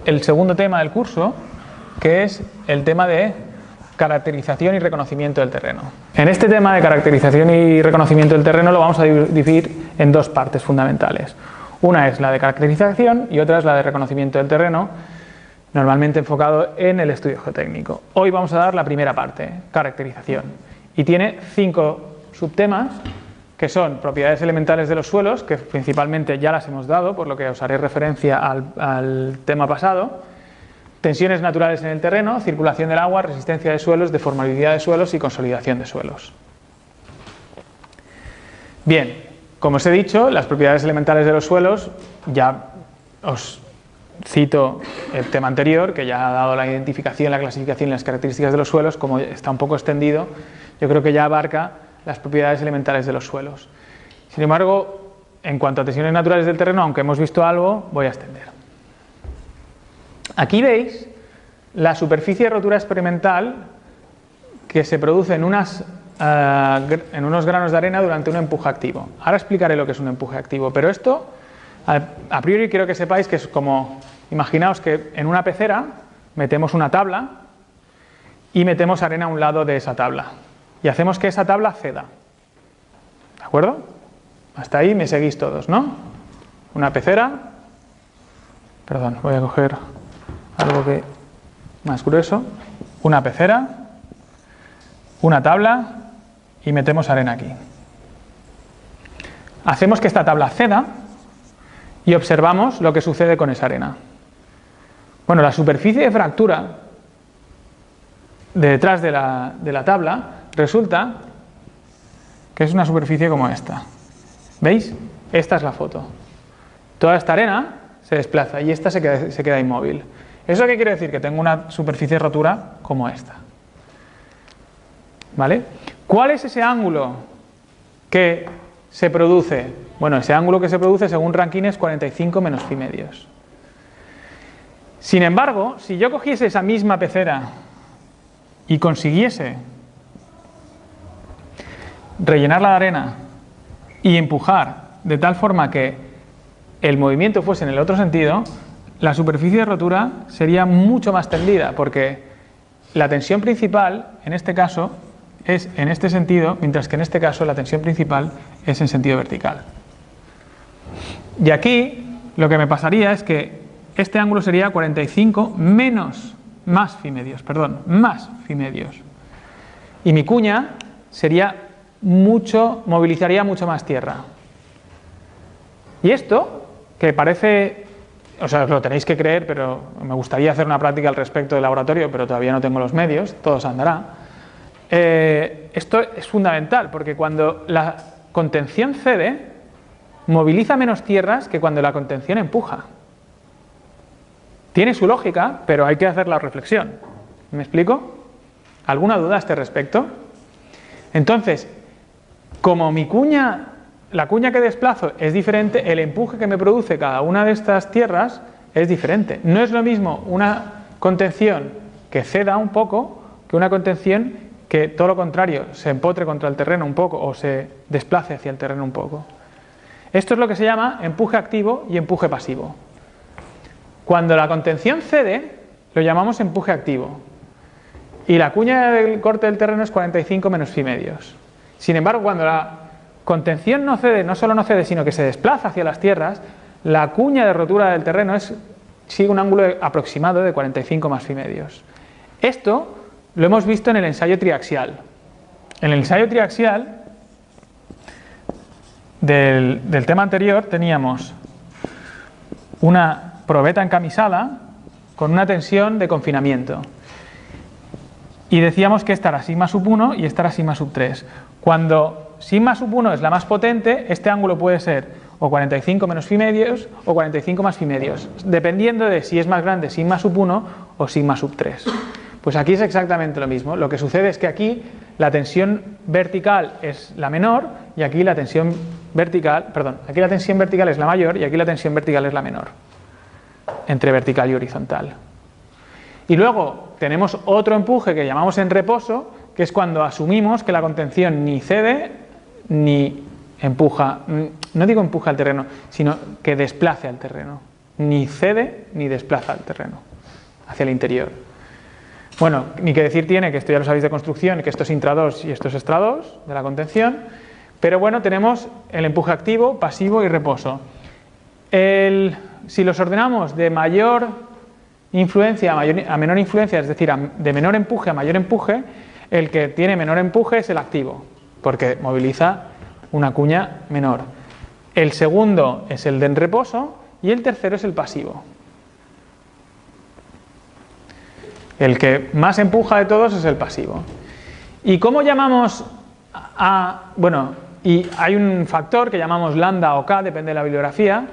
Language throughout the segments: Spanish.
el segundo tema del curso, que es el tema de caracterización y reconocimiento del terreno. En este tema de caracterización y reconocimiento del terreno lo vamos a dividir en dos partes fundamentales. Una es la de caracterización y otra es la de reconocimiento del terreno, normalmente enfocado en el estudio geotécnico. Hoy vamos a dar la primera parte, caracterización, y tiene 5 subtemas, que son propiedades elementales de los suelos, que principalmente ya las hemos dado, por lo que os haré referencia al tema pasado, tensiones naturales en el terreno, circulación del agua, resistencia de suelos, deformabilidad de suelos y consolidación de suelos. Bien, como os he dicho, las propiedades elementales de los suelos, ya os cito el tema anterior, que ya ha dado la identificación, la clasificación y las características de los suelos, como está un poco extendido, yo creo que ya abarca las propiedades elementales de los suelos. Sin embargo, en cuanto a tensiones naturales del terreno, aunque hemos visto algo, voy a extender. Aquí veis la superficie de rotura experimental que se produce en unos granos de arena durante un empuje activo. Ahora explicaré lo que es un empuje activo, pero esto, a priori quiero que sepáis que es como, imaginaos que en una pecera metemos una tabla y metemos arena a un lado de esa tabla y hacemos que esa tabla ceda. ¿De acuerdo? Hasta ahí me seguís todos, ¿no? Una pecera, perdón, voy a coger algo que más grueso, una pecera, una tabla y metemos arena aquí. Hacemos que esta tabla ceda y observamos lo que sucede con esa arena. Bueno, la superficie de fractura de detrás de la tabla resulta que es una superficie como esta. ¿Veis? Esta es la foto. Toda esta arena se desplaza y esta se queda inmóvil. ¿Eso qué quiere decir? Que tengo una superficie de rotura como esta. ¿Vale? ¿Cuál es ese ángulo que se produce? Bueno, ese ángulo que se produce según Rankine es 45 menos phi medios. Sin embargo, si yo cogiese esa misma pecera y consiguiese rellenarla de arena y empujar de tal forma que el movimiento fuese en el otro sentido, la superficie de rotura sería mucho más tendida, porque la tensión principal, en este caso, es en este sentido, mientras que en este caso la tensión principal es en sentido vertical. Y aquí lo que me pasaría es que este ángulo sería 45 más phi medios. Y mi cuña sería movilizaría mucho más tierra. Y esto, que parece, o sea, os lo tenéis que creer, pero me gustaría hacer una práctica al respecto del laboratorio, pero todavía no tengo los medios, todo se andará. Esto es fundamental, porque cuando la contención cede, moviliza menos tierras que cuando la contención empuja. Tiene su lógica, pero hay que hacer la reflexión. ¿Me explico? ¿Alguna duda a este respecto? Entonces, como la cuña que desplazo es diferente, el empuje que me produce cada una de estas tierras es diferente. No es lo mismo una contención que ceda un poco que una contención que, todo lo contrario, se empotre contra el terreno un poco o se desplace hacia el terreno un poco. Esto es lo que se llama empuje activo y empuje pasivo. Cuando la contención cede, lo llamamos empuje activo. Y la cuña del corte del terreno es 45 menos phi medios. Sin embargo, cuando la contención no cede, no solo no cede, sino que se desplaza hacia las tierras, la cuña de rotura del terreno sigue un ángulo aproximado de 45 más phi medios. Esto lo hemos visto en el ensayo triaxial. En el ensayo triaxial del tema anterior teníamos una probeta encamisada con una tensión de confinamiento. Y decíamos que esta era sigma sub 1 y esta era sigma sub 3. Cuando sigma sub 1 es la más potente, este ángulo puede ser o 45 menos phi medios o 45 más phi medios, dependiendo de si es más grande sigma sub 1 o sigma sub 3. Pues aquí es exactamente lo mismo. Lo que sucede es que aquí la tensión vertical es la menor y aquí la tensión vertical, aquí la tensión vertical es la mayor y aquí la tensión vertical es la menor, entre vertical y horizontal. Y luego tenemos otro empuje que llamamos en reposo, que es cuando asumimos que la contención ni cede ni empuja, no digo empuja al terreno, sino que desplace al terreno. ni cede ni desplaza el terreno hacia el interior. Bueno, ni que decir tiene, que esto ya lo sabéis de construcción, que esto es intra-2 y esto es extra-2 de la contención, pero bueno, tenemos el empuje activo, pasivo y reposo. Si los ordenamos de mayor influencia a menor influencia, es decir, de menor empuje a mayor empuje, el que tiene menor empuje es el activo, porque moviliza una cuña menor. El segundo es el de en reposo y el tercero es el pasivo. El que más empuja de todos es el pasivo. ¿Y cómo llamamos a...? Bueno, y hay un factor que llamamos lambda o K, depende de la bibliografía,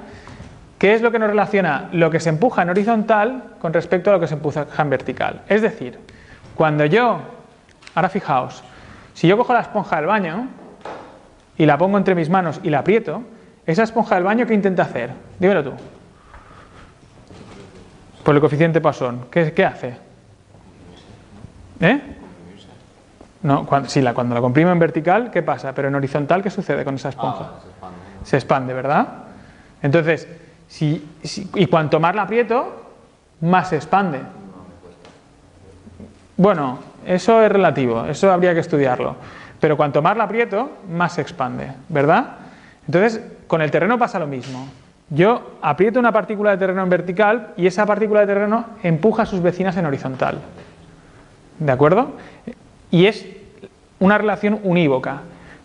que es lo que nos relaciona lo que se empuja en horizontal con respecto a lo que se empuja en vertical. Es decir, cuando yo... Ahora fijaos, si yo cojo la esponja del baño y la pongo entre mis manos y la aprieto, esa esponja del baño, ¿qué intenta hacer? Dímelo tú. Por el coeficiente Poisson, ¿qué hace? No, cuando la comprimo en vertical, ¿qué pasa? Pero en horizontal, ¿qué sucede con esa esponja? Se expande, ¿verdad? Entonces, y cuanto más la aprieto, más se expande. Bueno, eso es relativo, eso habría que estudiarlo. Pero cuanto más la aprieto, más se expande, ¿verdad? Entonces, con el terreno pasa lo mismo. Yo aprieto una partícula de terreno en vertical y esa partícula de terreno empuja a sus vecinas en horizontal. ¿De acuerdo? Y es una relación unívoca.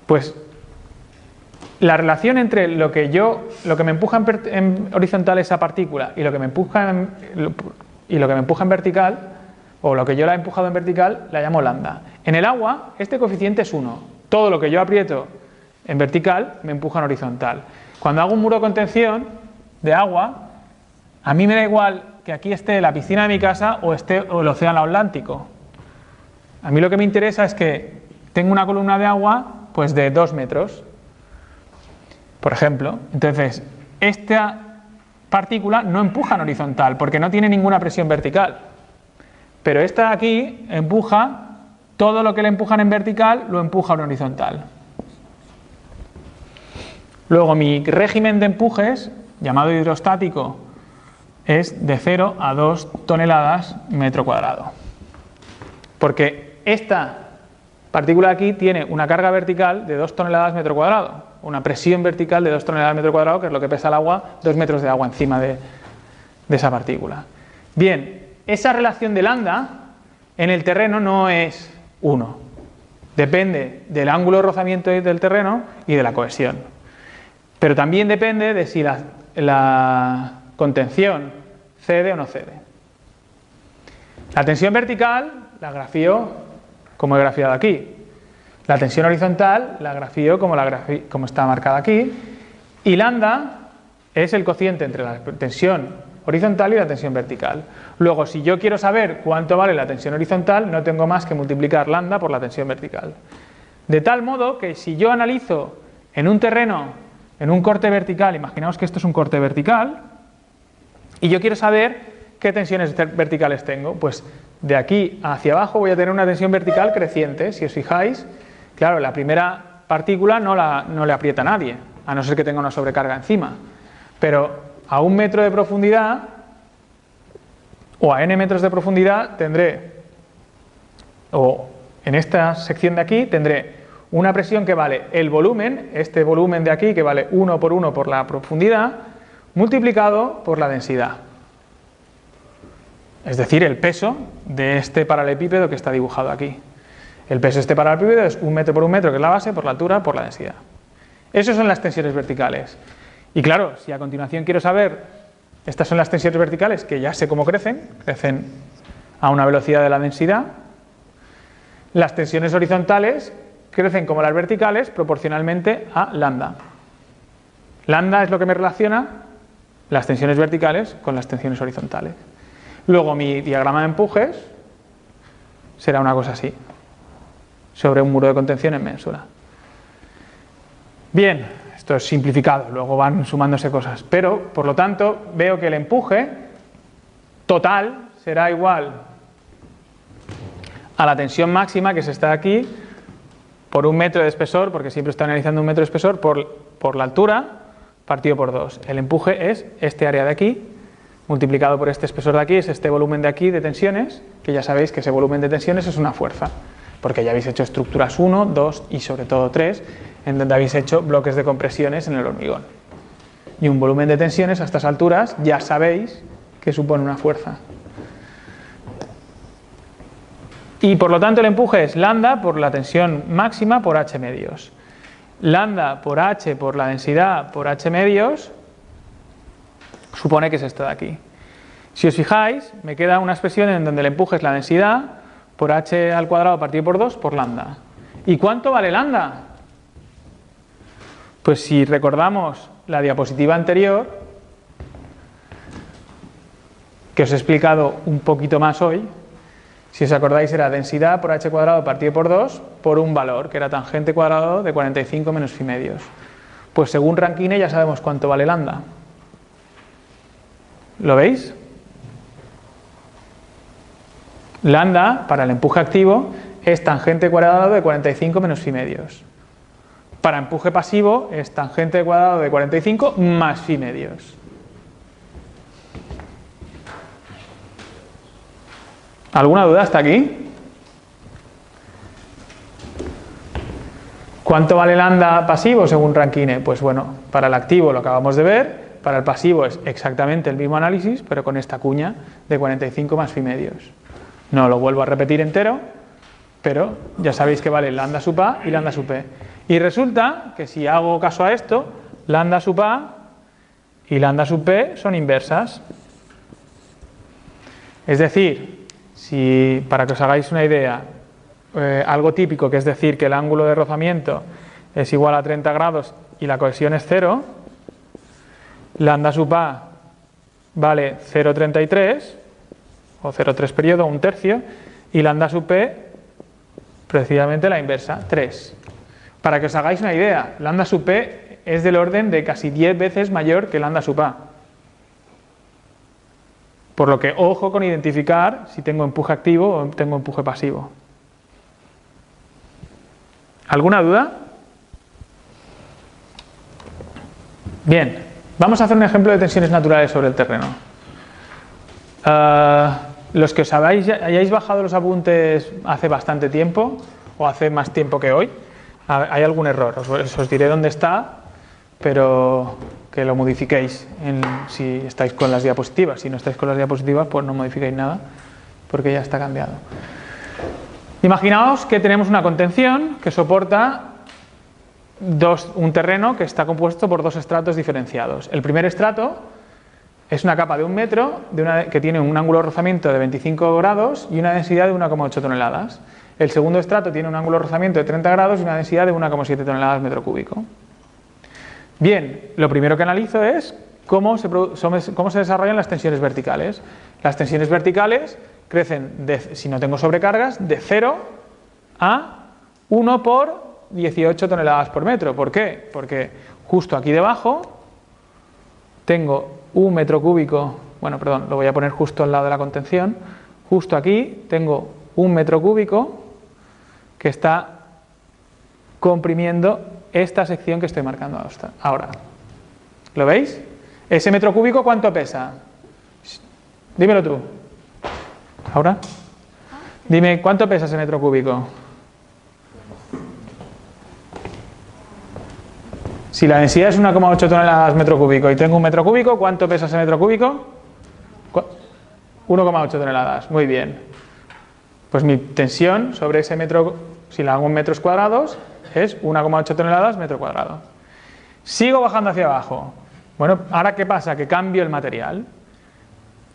Pues la relación entre lo que me empuja en horizontal esa partícula y lo que me empuja en vertical, o lo que yo la he empujado en vertical, la llamo lambda. En el agua, este coeficiente es 1. Todo lo que yo aprieto en vertical me empuja en horizontal. Cuando hago un muro de contención de agua, a mí me da igual que aquí esté la piscina de mi casa o esté el océano Atlántico. A mí lo que me interesa es que tengo una columna de agua pues de 2 metros, por ejemplo. Entonces, esta partícula no empuja en horizontal porque no tiene ninguna presión vertical. Pero esta de aquí empuja, todo lo que le empujan en vertical lo empuja en horizontal. Luego mi régimen de empujes, llamado hidrostático, es de 0 a 2 toneladas metro cuadrado. Porque esta partícula de aquí tiene una carga vertical de 2 toneladas metro cuadrado, una presión vertical de 2 toneladas metro cuadrado, que es lo que pesa el agua, 2 metros de agua encima de esa partícula. Bien, esa relación de lambda en el terreno no es 1. Depende del ángulo de rozamiento del terreno y de la cohesión. Pero también depende de si la contención cede o no cede. La tensión vertical la grafío como he grafiado aquí. La tensión horizontal la grafío como está marcada aquí. Y lambda es el cociente entre la tensión horizontal y la tensión vertical. Luego, si yo quiero saber cuánto vale la tensión horizontal, no tengo más que multiplicar lambda por la tensión vertical. De tal modo que si yo analizo en un terreno, en un corte vertical, imaginaos que esto es un corte vertical, y yo quiero saber qué tensiones verticales tengo, pues de aquí hacia abajo voy a tener una tensión vertical creciente. Si os fijáis, claro, la primera partícula no le aprieta a nadie, a no ser que tenga una sobrecarga encima. Pero a 1 metro de profundidad, o a n metros de profundidad, o en esta sección de aquí, tendré una presión que vale el volumen, este volumen de aquí, que vale 1 por 1 por la profundidad, multiplicado por la densidad. Es decir, el peso de este paralelepípedo que está dibujado aquí. El peso de este paralelepípedo es 1 metro por 1 metro, que es la base, por la altura, por la densidad. Esas son las tensiones verticales. Y claro, si a continuación quiero saber, estas son las tensiones verticales, que ya sé cómo crecen a una velocidad de la densidad. Las tensiones horizontales crecen como las verticales proporcionalmente a lambda. Lambda es lo que me relaciona las tensiones verticales con las tensiones horizontales. Luego mi diagrama de empujes será una cosa así, sobre un muro de contención en mensura. Bien, esto es simplificado, luego van sumándose cosas, pero por lo tanto veo que el empuje total será igual a la tensión máxima, que es esta de aquí, por 1 metro de espesor, porque siempre estoy analizando 1 metro de espesor, por la altura, partido por 2. El empuje es este área de aquí, multiplicado por este espesor de aquí, es este volumen de aquí de tensiones, que ya sabéis que ese volumen de tensiones es una fuerza, porque ya habéis hecho estructuras 1, 2 y sobre todo 3, en donde habéis hecho bloques de compresiones en el hormigón. Y un volumen de tensiones a estas alturas ya sabéis que supone una fuerza. Y por lo tanto el empuje es lambda por la tensión máxima por h medios. Lambda por h por la densidad por h medios supone que es esto de aquí. Si os fijáis, me queda una expresión en donde el empuje es la densidad por h al cuadrado partido por 2 por lambda. ¿Y cuánto vale lambda? Pues si recordamos la diapositiva anterior, que os he explicado un poquito más hoy, si os acordáis era densidad por h cuadrado partido por 2 por un valor, que era tangente cuadrado de 45 menos phi medios. Pues según Rankine ya sabemos cuánto vale lambda. ¿Lo veis? Lambda, para el empuje activo, es tangente cuadrado de 45 menos phi medios. Para empuje pasivo es tangente cuadrado de 45 más phi medios. ¿Alguna duda hasta aquí? ¿Cuánto vale lambda pasivo según Rankine? Pues bueno, para el activo lo acabamos de ver, para el pasivo es exactamente el mismo análisis, pero con esta cuña de 45 más phi medios. No lo vuelvo a repetir entero, pero ya sabéis que vale lambda sub A y lambda sub P. Y resulta que si hago caso a esto, lambda sub A y lambda sub P son inversas. Es decir, si para que os hagáis una idea, algo típico, que es decir que el ángulo de rozamiento es igual a 30 grados y la cohesión es 0, lambda sub A vale 0,33 o 0,3 periodo, un tercio, y lambda sub P precisamente la inversa, 3. Para que os hagáis una idea, lambda sub P es del orden de casi 10 veces mayor que lambda sub A. Por lo que ojo con identificar si tengo empuje activo o tengo empuje pasivo. ¿Alguna duda? Bien, vamos a hacer un ejemplo de tensiones naturales sobre el terreno. Los que os hayáis bajado los apuntes hace bastante tiempo o hace más tiempo que hoy, hay algún error, os diré dónde está, pero que lo modifiquéis si estáis con las diapositivas. Si no estáis con las diapositivas, pues no modificáis nada porque ya está cambiado. Imaginaos que tenemos una contención que soporta un terreno que está compuesto por dos estratos diferenciados. El primer estrato es una capa de 1 metro que tiene un ángulo de rozamiento de 25 grados y una densidad de 1,8 toneladas. El segundo estrato tiene un ángulo de rozamiento de 30 grados y una densidad de 1,7 toneladas metro cúbico. Bien, lo primero que analizo es cómo se desarrollan las tensiones verticales. Las tensiones verticales crecen, si no tengo sobrecargas, de 0 a 1 por 18 toneladas por metro. ¿Por qué? Porque justo aquí debajo tengo un metro cúbico, bueno, perdón, lo voy a poner justo al lado de la contención. Justo aquí tengo un metro cúbico que está comprimiendo esta sección que estoy marcando ahora. ¿Lo veis? ¿Ese metro cúbico cuánto pesa? Dímelo tú. ¿Ahora? Dime, ¿cuánto pesa ese metro cúbico? Si la densidad es 1,8 toneladas metro cúbico y tengo un metro cúbico, ¿cuánto pesa ese metro cúbico? 1,8 toneladas. Muy bien. Pues mi tensión sobre ese metro, si la hago en metros cuadrados, es 1,8 toneladas metro cuadrado. Sigo bajando hacia abajo. Bueno, ¿ahora qué pasa? Que cambio el material.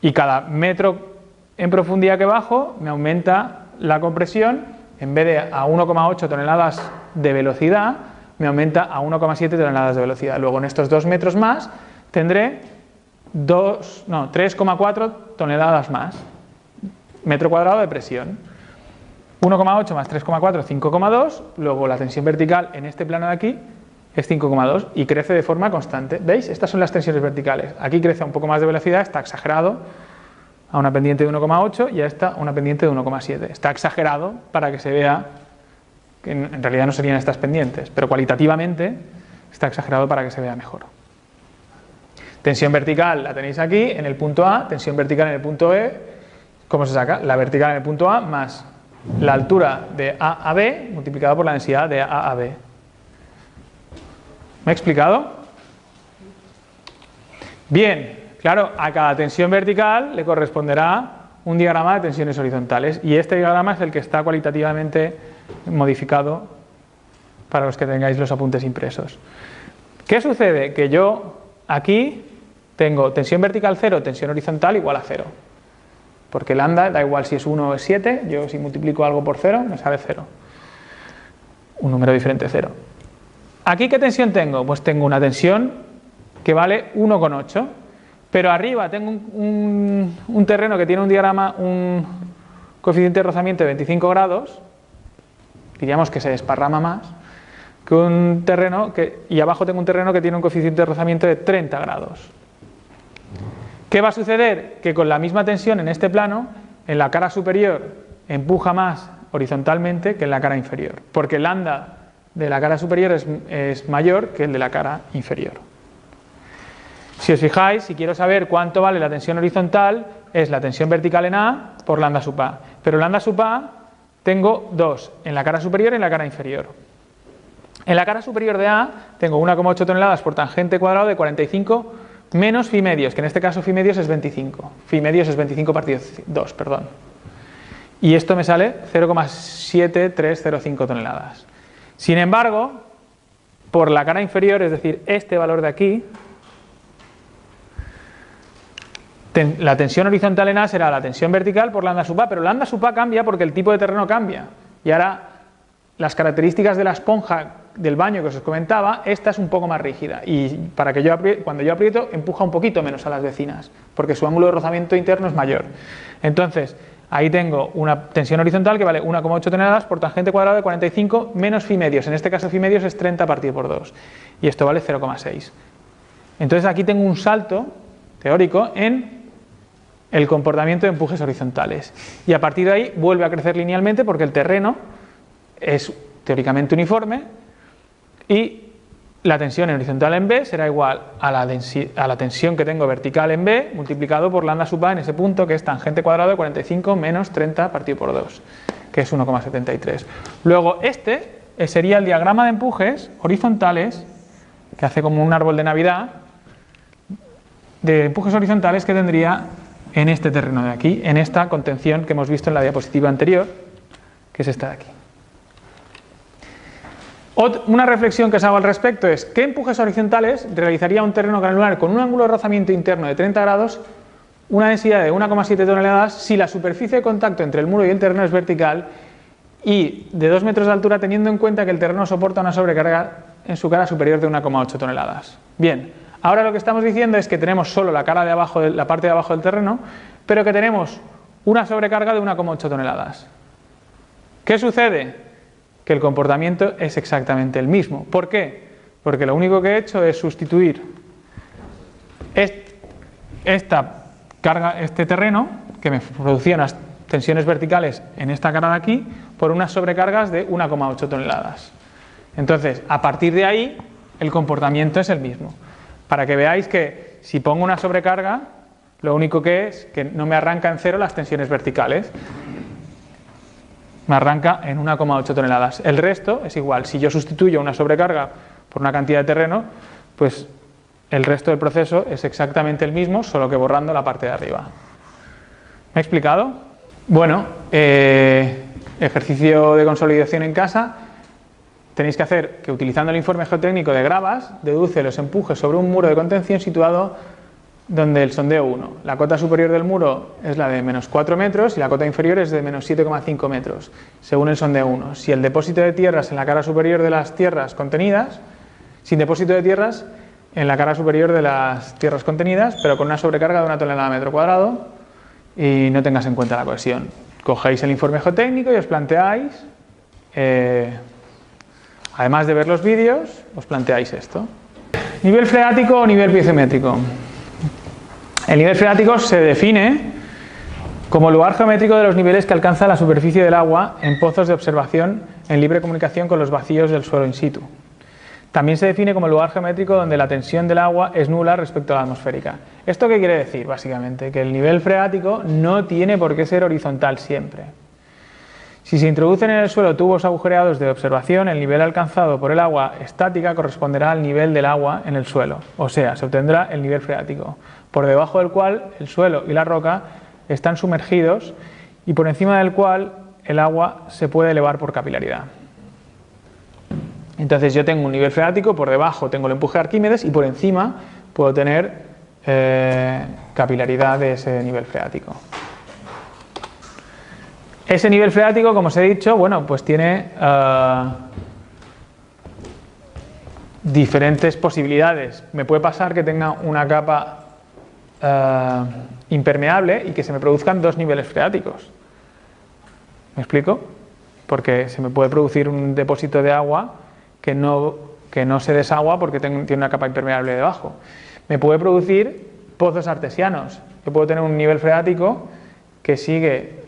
Y cada metro en profundidad que bajo, me aumenta la compresión. En vez de a 1,8 toneladas de velocidad, me aumenta a 1,7 toneladas de velocidad. Luego en estos 2 metros más tendré 3,4 toneladas más metro cuadrado de presión. 1,8 más 3,4, 5,2. Luego la tensión vertical en este plano de aquí es 5,2 y crece de forma constante. ¿Veis? Estas son las tensiones verticales. Aquí crece un poco más de velocidad, está exagerado a una pendiente de 1,8 y a esta a una pendiente de 1,7. Está exagerado para que se vea que en realidad no serían estas pendientes, pero cualitativamente está exagerado para que se vea mejor. Tensión vertical la tenéis aquí, en el punto A, tensión vertical en el punto E. ¿Cómo se saca? La vertical en el punto A más la altura de A a B multiplicado por la densidad de A a B. ¿Me he explicado? Bien, claro, a cada tensión vertical le corresponderá un diagrama de tensiones horizontales y este diagrama es el que está cualitativamente modificado para los que tengáis los apuntes impresos. ¿Qué sucede? Que yo aquí tengo tensión vertical 0, tensión horizontal igual a 0. Porque lambda, da igual si es 1 o es 7, yo si multiplico algo por 0 me sale 0. Un número diferente de 0. ¿Aquí qué tensión tengo? Pues tengo una tensión que vale 1,8. Pero arriba tengo un terreno que tiene un diagrama, un coeficiente de rozamiento de 25 grados. Diríamos que se desparrama más que un terreno y abajo tengo un terreno que tiene un coeficiente de rozamiento de 30 grados. ¿Qué va a suceder? Que con la misma tensión en este plano, en la cara superior empuja más horizontalmente que en la cara inferior, porque el lambda de la cara superior es mayor que el de la cara inferior. Si os fijáis, si quiero saber cuánto vale la tensión horizontal, es la tensión vertical en A por lambda sub A. Pero lambda sub A tengo dos, en la cara superior y en la cara inferior. En la cara superior de A tengo 1,8 toneladas por tangente cuadrado de 45 menos phi medios, que en este caso phi medios es 25. Phi medios es 25 partido 2, perdón. Y esto me sale 0,7305 toneladas. Sin embargo, por la cara inferior, es decir, este valor de aquí, la tensión horizontal en A será la tensión vertical por lambda sub A, pero lambda sub A cambia porque el tipo de terreno cambia. Y ahora las características de la esponja del baño que os comentaba, esta es un poco más rígida y para que cuando yo aprieto empuja un poquito menos a las vecinas porque su ángulo de rozamiento interno es mayor. Entonces ahí tengo una tensión horizontal que vale 1,8 toneladas por tangente cuadrado de 45 menos phi medios, en este caso phi medios es 30 partido por 2 y esto vale 0,6. Entonces aquí tengo un salto teórico en el comportamiento de empujes horizontales y a partir de ahí vuelve a crecer linealmente porque el terreno es teóricamente uniforme y la tensión en horizontal en B será igual a la tensión que tengo vertical en B multiplicado por lambda sub A en ese punto que es tangente cuadrado de 45 menos 30 partido por 2 que es 1,73. Luego este sería el diagrama de empujes horizontales que hace como un árbol de Navidad de empujes horizontales que tendría en este terreno de aquí, en esta contención que hemos visto en la diapositiva anterior, que es esta de aquí. Una reflexión que os hago al respecto es ¿qué empujes horizontales realizaría un terreno granular con un ángulo de rozamiento interno de 30 grados, una densidad de 1,7 toneladas si la superficie de contacto entre el muro y el terreno es vertical y de 2 metros de altura teniendo en cuenta que el terreno soporta una sobrecarga en su cara superior de 1,8 toneladas? Bien, ahora lo que estamos diciendo es que tenemos solo la cara de abajo, la parte de abajo del terreno, pero que tenemos una sobrecarga de 1,8 toneladas. ¿Qué sucede? Que el comportamiento es exactamente el mismo. ¿Por qué? Porque lo único que he hecho es sustituir esta carga, este terreno, que me producía unas tensiones verticales en esta cara de aquí, por unas sobrecargas de 1,8 toneladas. Entonces, a partir de ahí, el comportamiento es el mismo. Para que veáis que si pongo una sobrecarga, lo único que es que no me arranca en cero las tensiones verticales. Me arranca en 1,8 toneladas. El resto es igual. Si yo sustituyo una sobrecarga por una cantidad de terreno, pues el resto del proceso es exactamente el mismo, solo que borrando la parte de arriba. ¿Me he explicado? Bueno, ejercicio de consolidación en casa. Tenéis que hacer que utilizando el informe geotécnico de Gravas, deduce los empujes sobre un muro de contención situado donde el sondeo 1. La cota superior del muro es la de menos 4 metros y la cota inferior es de menos 7,5 metros, según el sondeo 1. Si el depósito de tierras en la cara superior de las tierras contenidas, sin depósito de tierras en la cara superior de las tierras contenidas, pero con una sobrecarga de 1 tonelada a metro cuadrado y no tengas en cuenta la cohesión. Cogéis el informe geotécnico y os planteáis, además de ver los vídeos, os planteáis esto. Nivel freático o nivel piezométrico. El nivel freático se define como el lugar geométrico de los niveles que alcanza la superficie del agua en pozos de observación en libre comunicación con los vacíos del suelo in situ. También se define como el lugar geométrico donde la tensión del agua es nula respecto a la atmosférica. ¿Esto qué quiere decir, básicamente? Que el nivel freático no tiene por qué ser horizontal siempre. Si se introducen en el suelo tubos agujereados de observación, el nivel alcanzado por el agua estática corresponderá al nivel del agua en el suelo, o sea, se obtendrá el nivel freático, por debajo del cual el suelo y la roca están sumergidos y por encima del cual el agua se puede elevar por capilaridad. Entonces yo tengo un nivel freático, por debajo tengo el empuje de Arquímedes y por encima puedo tener capilaridad de ese nivel freático. Ese nivel freático, como os he dicho, bueno, pues tiene diferentes posibilidades. Me puede pasar que tenga una capa impermeable y que se me produzcan dos niveles freáticos. ¿Me explico? Porque se me puede producir un depósito de agua que no se desagua porque tiene una capa impermeable debajo. Me puede producir pozos artesianos. Yo puedo tener un nivel freático que sigue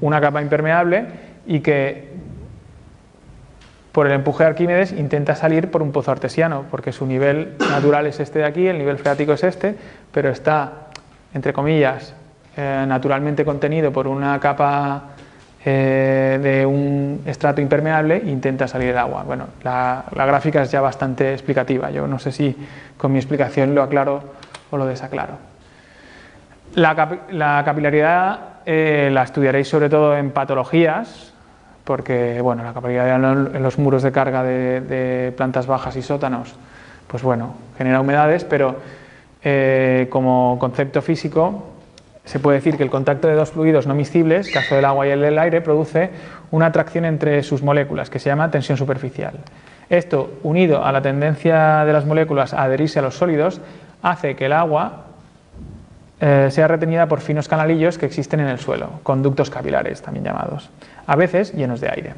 una capa impermeable y que por el empuje de Arquímedes intenta salir por un pozo artesiano, porque su nivel natural es este de aquí, el nivel freático es este, pero está, entre comillas, naturalmente contenido por una capa de un estrato impermeable e intenta salir el agua. Bueno, la gráfica es ya bastante explicativa, yo no sé si con mi explicación lo aclaro o lo desaclaro. La capilaridad la estudiaréis sobre todo en patologías, porque bueno, la capilaridad en los muros de carga de plantas bajas y sótanos, pues bueno, genera humedades, pero como concepto físico se puede decir que el contacto de dos fluidos no miscibles, caso del agua y el del aire, produce una atracción entre sus moléculas que se llama tensión superficial. Esto, unido a la tendencia de las moléculas a adherirse a los sólidos, hace que el agua sea retenida por finos canalillos que existen en el suelo, conductos capilares también llamados, a veces llenos de aire.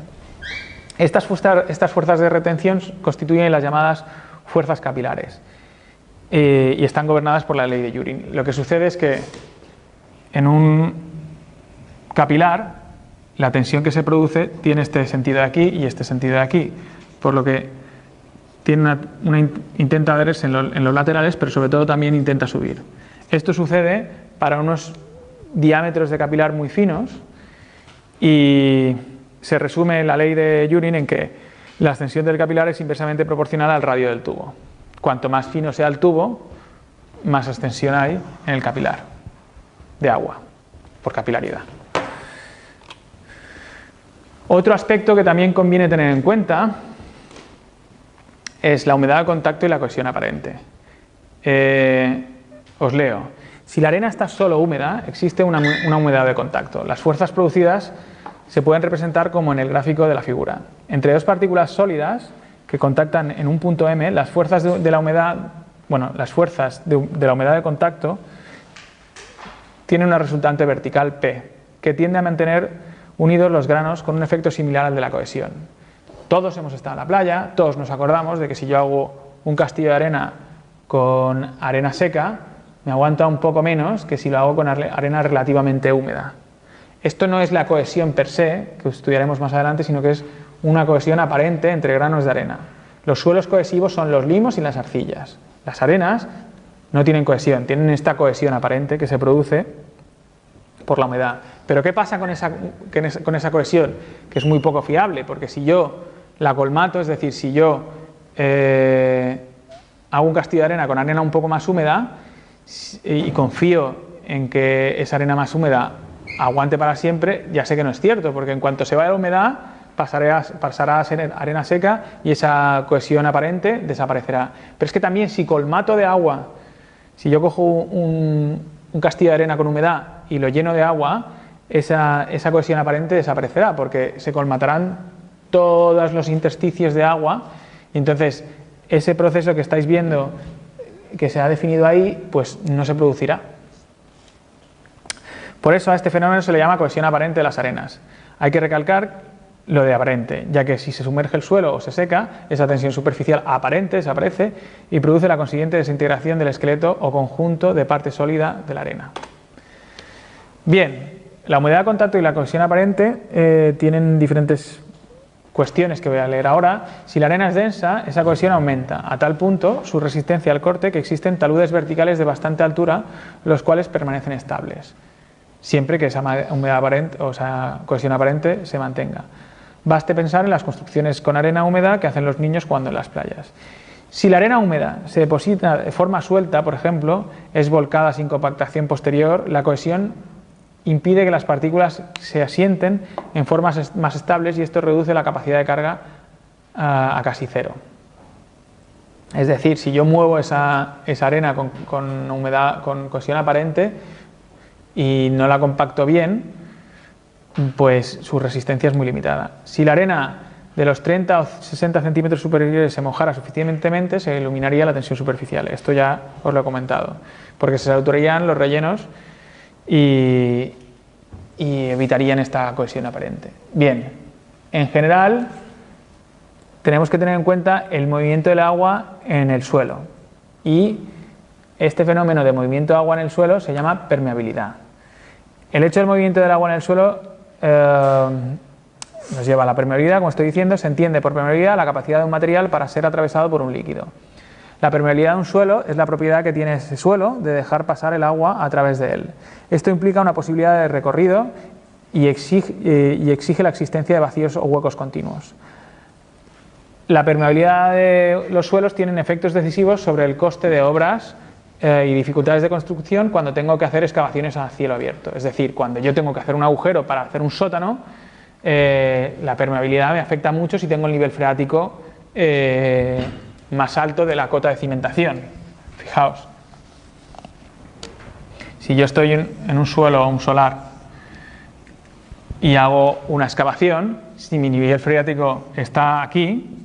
Estas fuerzas de retención constituyen las llamadas fuerzas capilares y están gobernadas por la ley de Joule. Lo que sucede es que en un capilar la tensión que se produce tiene este sentido de aquí y este sentido de aquí, por lo que tiene intenta adherirse en los laterales, pero sobre todo también intenta subir. Esto sucede para unos diámetros de capilar muy finos y se resume la ley de Joule en que la extensión del capilar es inversamente proporcional al radio del tubo. Cuanto más fino sea el tubo, más extensión hay en el capilar de agua, por capilaridad. Otro aspecto que también conviene tener en cuenta es la humedad de contacto y la cohesión aparente. Os leo. Si la arena está solo húmeda, existe una humedad de contacto. Las fuerzas producidas se pueden representar como en el gráfico de la figura. Entre dos partículas sólidas que contactan en un punto M, las fuerzas de la humedad, de la humedad de contacto tienen una resultante vertical P, que tiende a mantener unidos los granos con un efecto similar al de la cohesión. Todos hemos estado en la playa, todos nos acordamos de que si yo hago un castillo de arena con arena seca, me aguanta un poco menos que si lo hago con arena relativamente húmeda. Esto no es la cohesión per se, que estudiaremos más adelante, sino que es una cohesión aparente entre granos de arena. Los suelos cohesivos son los limos y las arcillas. Las arenas no tienen cohesión, tienen esta cohesión aparente que se produce por la humedad. Pero ¿qué pasa con esa cohesión? Que es muy poco fiable, porque si yo la colmato, es decir, si yo hago un castillo de arena con arena un poco más húmeda y confío en que esa arena más húmeda aguante para siempre, ya sé que no es cierto, porque en cuanto se vaya la humedad pasará a ser arena seca y esa cohesión aparente desaparecerá. Pero es que también si colmato de agua, si yo cojo un castillo de arena con humedad y lo lleno de agua, esa cohesión aparente desaparecerá, porque se colmatarán todos los intersticios de agua y entonces ese proceso que estáis viendo que se ha definido ahí, pues no se producirá. Por eso a este fenómeno se le llama cohesión aparente de las arenas. Hay que recalcar lo de aparente, ya que si se sumerge el suelo o se seca, esa tensión superficial aparente desaparece y produce la consiguiente desintegración del esqueleto o conjunto de parte sólida de la arena. Bien, la humedad de contacto y la cohesión aparente tienen diferentes cuestiones que voy a leer ahora. Si la arena es densa, esa cohesión aumenta, a tal punto su resistencia al corte que existen taludes verticales de bastante altura, los cuales permanecen estables, siempre que esa humedad aparente, o sea, cohesión aparente se mantenga. Baste pensar en las construcciones con arena húmeda que hacen los niños cuando en las playas. Si la arena húmeda se deposita de forma suelta, por ejemplo, es volcada sin compactación posterior, la cohesión impide que las partículas se asienten en formas más estables y esto reduce la capacidad de carga a casi cero. Es decir, si yo muevo esa arena con humedad, con cohesión aparente y no la compacto bien, pues su resistencia es muy limitada. Si la arena de los 30 o 60 centímetros superiores se mojara suficientemente, se eliminaría la tensión superficial. Esto ya os lo he comentado, porque se saturarían los rellenos y evitarían esta cohesión aparente. Bien, en general tenemos que tener en cuenta el movimiento del agua en el suelo y este fenómeno de movimiento de agua en el suelo se llama permeabilidad. El hecho del movimiento del agua en el suelo nos lleva a la permeabilidad, como estoy diciendo. Se entiende por permeabilidad la capacidad de un material para ser atravesado por un líquido. La permeabilidad de un suelo es la propiedad que tiene ese suelo de dejar pasar el agua a través de él. Esto implica una posibilidad de recorrido y exige la existencia de vacíos o huecos continuos. La permeabilidad de los suelos tiene efectos decisivos sobre el coste de obras y dificultades de construcción cuando tengo que hacer excavaciones a cielo abierto. Es decir, cuando yo tengo que hacer un agujero para hacer un sótano, la permeabilidad me afecta mucho si tengo el nivel freático más alto de la cota de cimentación. Fijaos, si yo estoy en un suelo o un solar y hago una excavación, si mi nivel freático está aquí,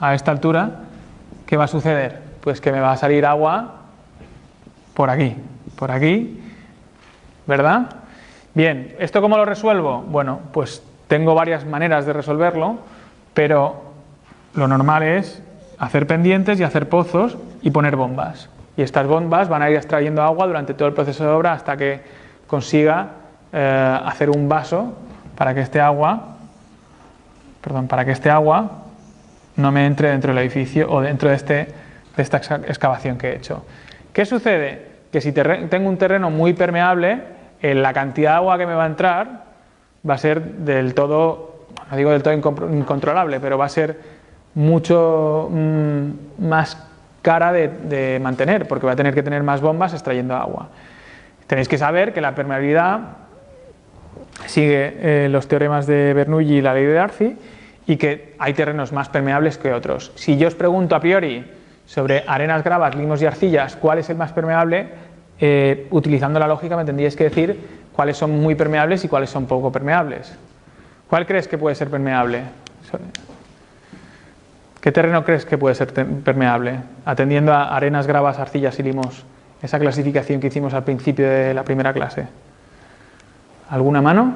a esta altura, ¿qué va a suceder? Pues que me va a salir agua por aquí, ¿verdad? Bien, ¿esto cómo lo resuelvo? Bueno, pues tengo varias maneras de resolverlo, pero lo normal es hacer pendientes y hacer pozos y poner bombas. Y estas bombas van a ir extrayendo agua durante todo el proceso de obra hasta que consiga hacer un vaso para que este agua no me entre dentro del edificio o dentro de esta excavación que he hecho. ¿Qué sucede? Que si tengo un terreno muy permeable, la cantidad de agua que me va a entrar va a ser del todo, no digo del todo incontrolable, pero va a ser mucho más cara de mantener, porque va a tener que tener más bombas extrayendo agua. Tenéis que saber que la permeabilidad sigue los teoremas de Bernoulli y la ley de Darcy, y que hay terrenos más permeables que otros. Si yo os pregunto a priori sobre arenas, gravas, limos y arcillas, ¿cuál es el más permeable? Utilizando la lógica me tendríais que decir cuáles son muy permeables y cuáles son poco permeables. ¿Cuál crees que puede ser permeable? ¿Qué terreno crees que puede ser permeable? Atendiendo a arenas, gravas, arcillas y limos. Esa clasificación que hicimos al principio de la primera clase. ¿Alguna mano?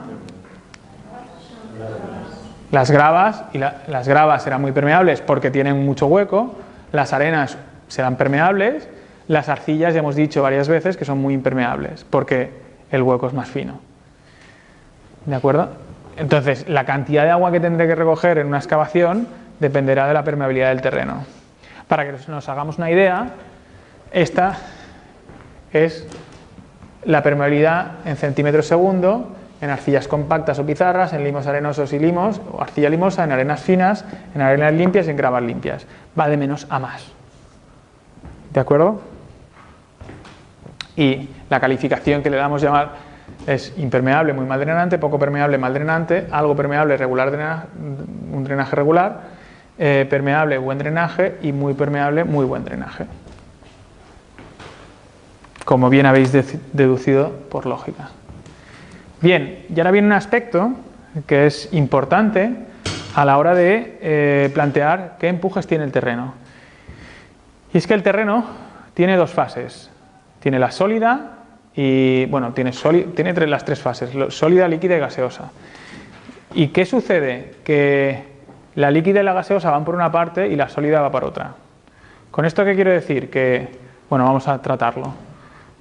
Las gravas, las gravas serán muy permeables porque tienen mucho hueco. Las arenas serán permeables. Las arcillas ya hemos dicho varias veces que son muy impermeables porque el hueco es más fino. ¿De acuerdo? Entonces, la cantidad de agua que tendré que recoger en una excavación dependerá de la permeabilidad del terreno. Para que nos hagamos una idea, esta es la permeabilidad en centímetros segundo en arcillas compactas o pizarras, en limos arenosos y limos, o arcilla limosa, en arenas finas, en arenas limpias y en gravas limpias. Va de menos a más. ¿De acuerdo? Y la calificación que le damos llamar es impermeable, muy mal drenante, poco permeable, mal drenante, algo permeable, regular drenaje, un drenaje regular, permeable, buen drenaje y muy permeable, muy buen drenaje. Como bien habéis deducido por lógica. Bien, y ahora viene un aspecto que es importante a la hora de plantear qué empujes tiene el terreno. Y es que el terreno tiene dos fases. Tiene la sólida y, bueno, tiene las tres fases, sólida, líquida y gaseosa. ¿Y qué sucede? Que la líquida y la gaseosa van por una parte y la sólida va por otra. ¿Con esto qué quiero decir? Que, bueno, vamos a tratarlo.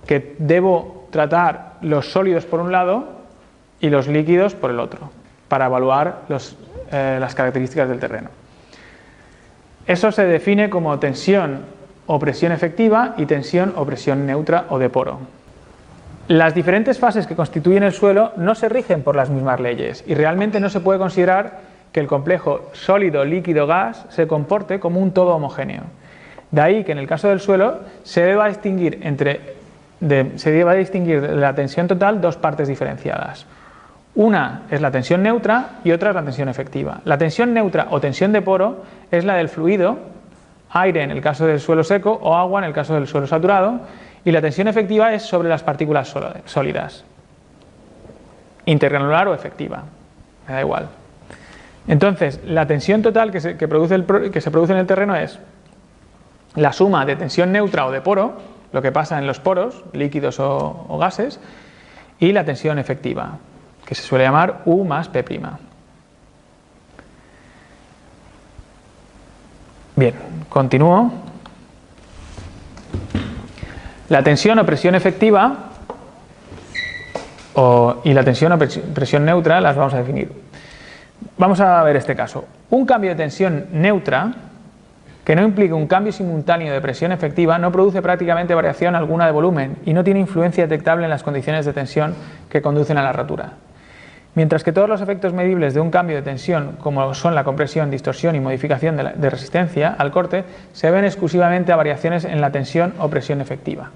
Que debo tratar los sólidos por un lado y los líquidos por el otro, para evaluar las características del terreno. Eso se define como tensión o presión efectiva y tensión o presión neutra o de poro. Las diferentes fases que constituyen el suelo no se rigen por las mismas leyes y realmente no se puede considerar que el complejo sólido, líquido, gas se comporte como un todo homogéneo. De ahí que en el caso del suelo se deba distinguir de la tensión total dos partes diferenciadas. Una es la tensión neutra y otra es la tensión efectiva. La tensión neutra o tensión de poro es la del fluido, aire en el caso del suelo seco o agua en el caso del suelo saturado, y la tensión efectiva es sobre las partículas sólidas, intergranular o efectiva, me da igual. Entonces, la tensión total que se produce en el terreno es la suma de tensión neutra o de poro, lo que pasa en los poros, líquidos o gases, y la tensión efectiva, que se suele llamar U más P'. Bien, continúo. La tensión o presión efectiva y la tensión o presión neutra las vamos a definir. Vamos a ver este caso. Un cambio de tensión neutra que no implique un cambio simultáneo de presión efectiva no produce prácticamente variación alguna de volumen y no tiene influencia detectable en las condiciones de tensión que conducen a la rotura. Mientras que todos los efectos medibles de un cambio de tensión, como son la compresión, distorsión y modificación de resistencia al corte, se deben exclusivamente a variaciones en la tensión o presión efectiva.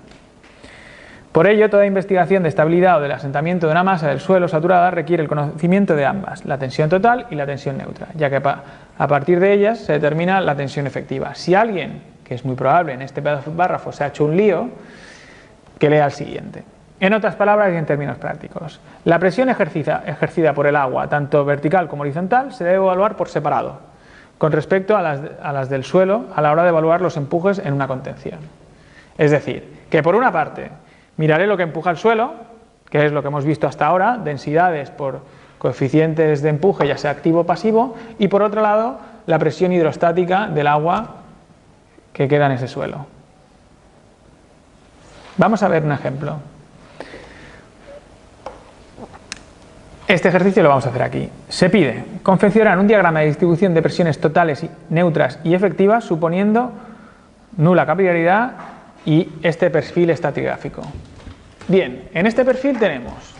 Por ello, toda investigación de estabilidad o del asentamiento de una masa del suelo saturada requiere el conocimiento de ambas, la tensión total y la tensión neutra, ya que a partir de ellas se determina la tensión efectiva. Si alguien, que es muy probable en este párrafo, se ha hecho un lío, que lea el siguiente. En otras palabras y en términos prácticos, la presión ejercida por el agua, tanto vertical como horizontal, se debe evaluar por separado, con respecto a las del suelo a la hora de evaluar los empujes en una contención. Es decir, que por una parte miraré lo que empuja el suelo, que es lo que hemos visto hasta ahora, densidades por coeficientes de empuje, ya sea activo o pasivo, y por otro lado, la presión hidrostática del agua que queda en ese suelo. Vamos a ver un ejemplo. Este ejercicio lo vamos a hacer aquí. Se pide confeccionar un diagrama de distribución de presiones totales, neutras y efectivas, suponiendo nula capilaridad y este perfil estratigráfico. Bien, en este perfil tenemos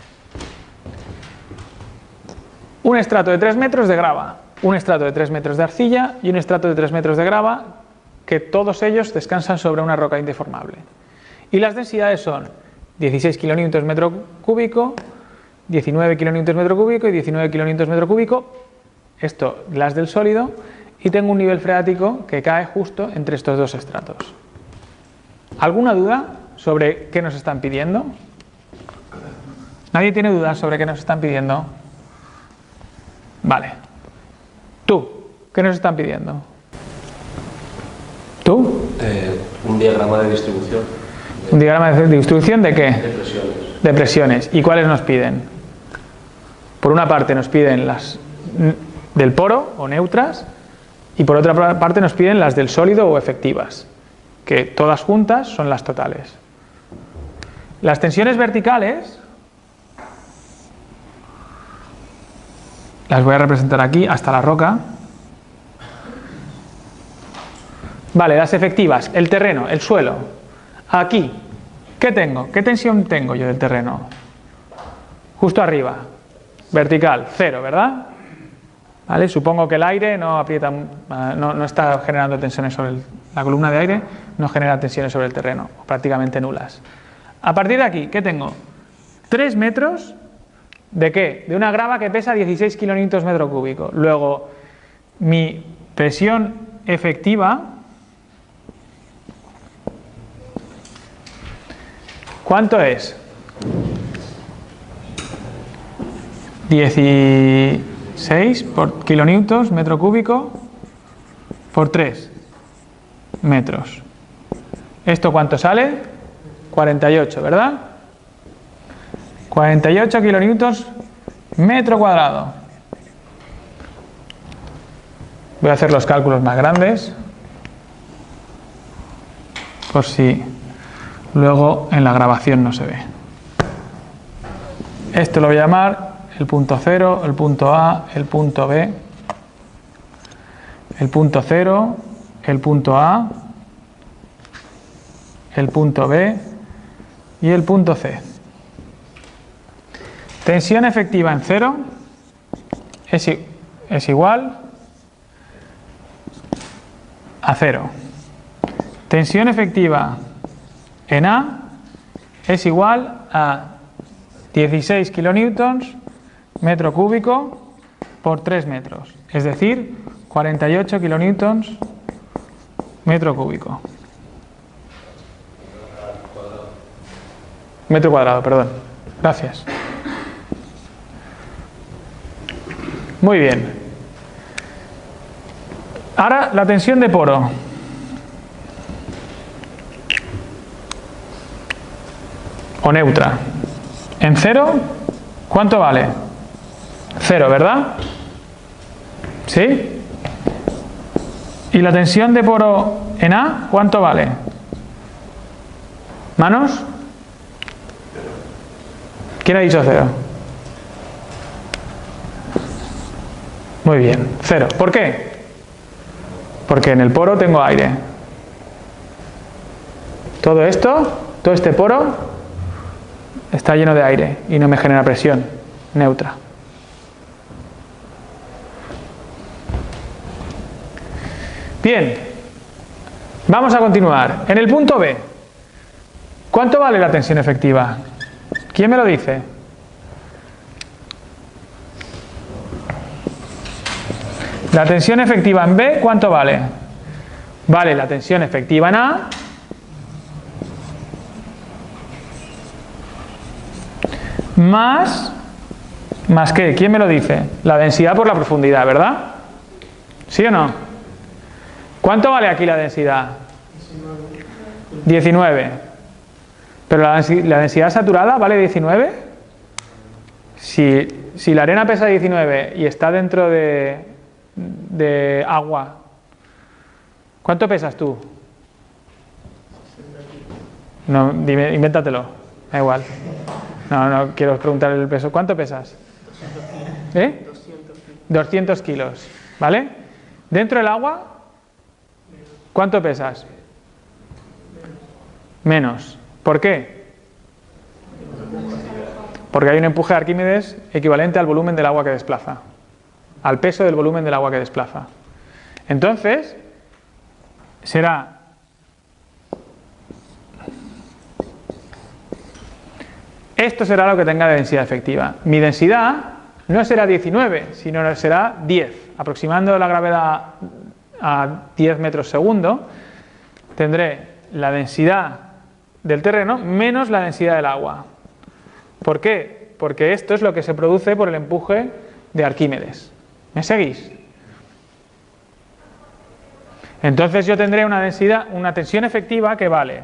un estrato de 3 metros de grava, un estrato de 3 metros de arcilla y un estrato de 3 metros de grava, que todos ellos descansan sobre una roca indeformable. Y las densidades son 16 kilonewtons metro cúbico, 19 kilonewtons metro cúbico y 19 kilonewtons metro cúbico, esto las del sólido, y tengo un nivel freático que cae justo entre estos dos estratos. ¿Alguna duda sobre qué nos están pidiendo? ¿Nadie tiene dudas sobre qué nos están pidiendo? Vale. ¿Tú? ¿Qué nos están pidiendo? ¿Tú? Un diagrama de distribución. ¿Un diagrama de distribución de qué? De presiones. De presiones. ¿Y cuáles nos piden? Por una parte nos piden las del poro o neutras y por otra parte nos piden las del sólido o efectivas, que todas juntas son las totales. Las tensiones verticales las voy a representar aquí hasta la roca. Vale, las efectivas, el terreno, el suelo. Aquí, ¿qué tengo? ¿Qué tensión tengo yo del terreno? Justo arriba. Vertical, 0, ¿verdad? ¿Vale? Supongo que el aire no aprieta, no está generando tensiones sobre la columna de aire, no genera tensiones sobre el terreno, prácticamente nulas. A partir de aquí, ¿qué tengo? 3 metros ¿de qué? De una grava que pesa 16 kilonewtons metro cúbico. Luego, mi presión efectiva, ¿cuánto es? 16 por kilonewtons metro cúbico por 3 metros. ¿Esto cuánto sale? 48, ¿verdad? 48 kilonewtons metro cuadrado. Voy a hacer los cálculos más grandes por si luego en la grabación no se ve. Esto lo voy a llamar el punto 0, el punto A, el punto B el punto 0, el punto A, el punto B y el punto C. Tensión efectiva en 0 es igual a 0. Tensión efectiva en A es igual a 16 kilonewtons metro cúbico por 3 metros, es decir, 48 kilonewtons metro cúbico. Metro cuadrado, perdón. Gracias. Muy bien. Ahora la tensión de poro. O neutra. En 0, ¿cuánto vale? 0, ¿verdad? ¿Sí? ¿Y la tensión de poro en A, cuánto vale? ¿Manos? ¿Quién ha dicho 0? Muy bien, 0. ¿Por qué? Porque en el poro tengo aire. Todo este poro está lleno de aire y no me genera presión, neutra. Bien, vamos a continuar. En el punto B, ¿cuánto vale la tensión efectiva? ¿Quién me lo dice? La tensión efectiva en B, ¿cuánto vale? Vale la tensión efectiva en A más ¿qué? ¿Quién me lo dice? La densidad por la profundidad, ¿verdad? ¿Sí o no? ¿Cuánto vale aquí la densidad? 19. ¿Pero la densidad saturada vale 19? Si la arena pesa 19 y está dentro de agua, ¿cuánto pesas tú? No, dime, invéntatelo, da igual. No quiero preguntar el peso. ¿Cuánto pesas? 200 kilos, ¿vale? Dentro del agua, ¿cuánto pesas? Menos. ¿Por qué? Porque hay un empuje de Arquímedes equivalente al volumen del agua que desplaza, al peso del volumen del agua que desplaza. Entonces, será esto será lo que tenga de densidad efectiva. Mi densidad no será 19, sino será 10. Aproximando la gravedad a 10 metros segundo, tendré la densidad del terreno menos la densidad del agua. ¿Por qué? Porque esto es lo que se produce por el empuje de Arquímedes. ¿Me seguís? Entonces yo tendré una densidad, una tensión efectiva que vale.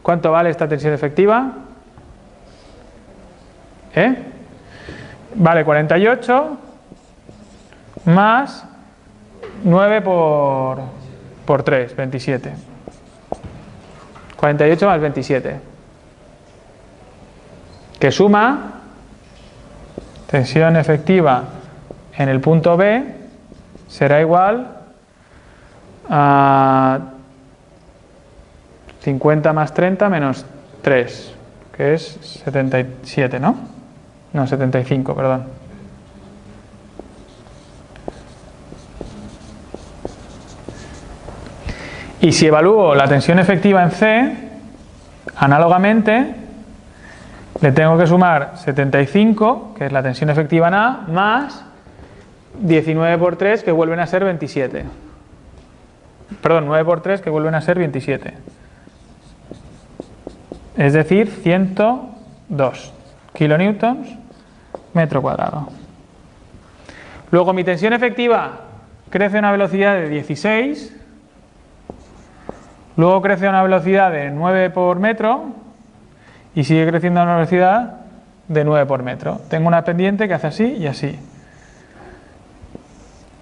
¿Cuánto vale esta tensión efectiva? Vale 48 más 9 por 3, 27. 48 más 27. Que suma tensión efectiva en el punto B será igual a 50 más 30 menos 3, que es 77, ¿no? No, 75, perdón. Y si evalúo la tensión efectiva en C, análogamente, le tengo que sumar 75, que es la tensión efectiva en A, más 19 por 3, que vuelven a ser 27. Perdón, 9 por 3, que vuelven a ser 27. Es decir, 102 kilonewtons metro cuadrado. Luego mi tensión efectiva crece a una velocidad de 16, luego crece a una velocidad de 9 por metro y sigue creciendo a una velocidad de 9 por metro. Tengo una pendiente que hace así y así.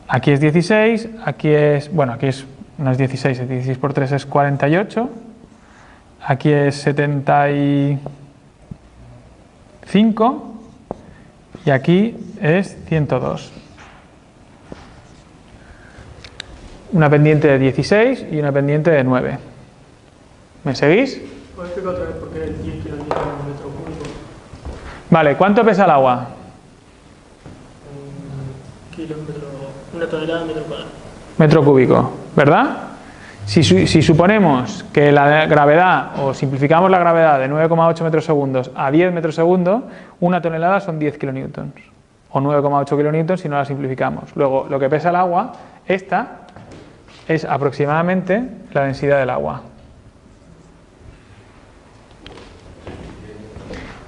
Aquí es 16, aquí es, bueno, aquí es, no es 16, es 16 por 3 es 48. Aquí es 75 y aquí es 102. una pendiente de 16 y una pendiente de 9. ¿Me seguís? ¿Puedes explicar otra vez por qué el 10 kilonewton por metro cúbico? Vale, ¿cuánto pesa el agua? Una tonelada de metro cuadrado. Metro cúbico, ¿verdad? Si suponemos que la gravedad, o simplificamos la gravedad de 9,8 metros segundos a 10 metros segundos, una tonelada son 10 kilonewtons, o 9,8 kilonewtons si no la simplificamos. Luego, lo que pesa el agua, esta es aproximadamente la densidad del agua.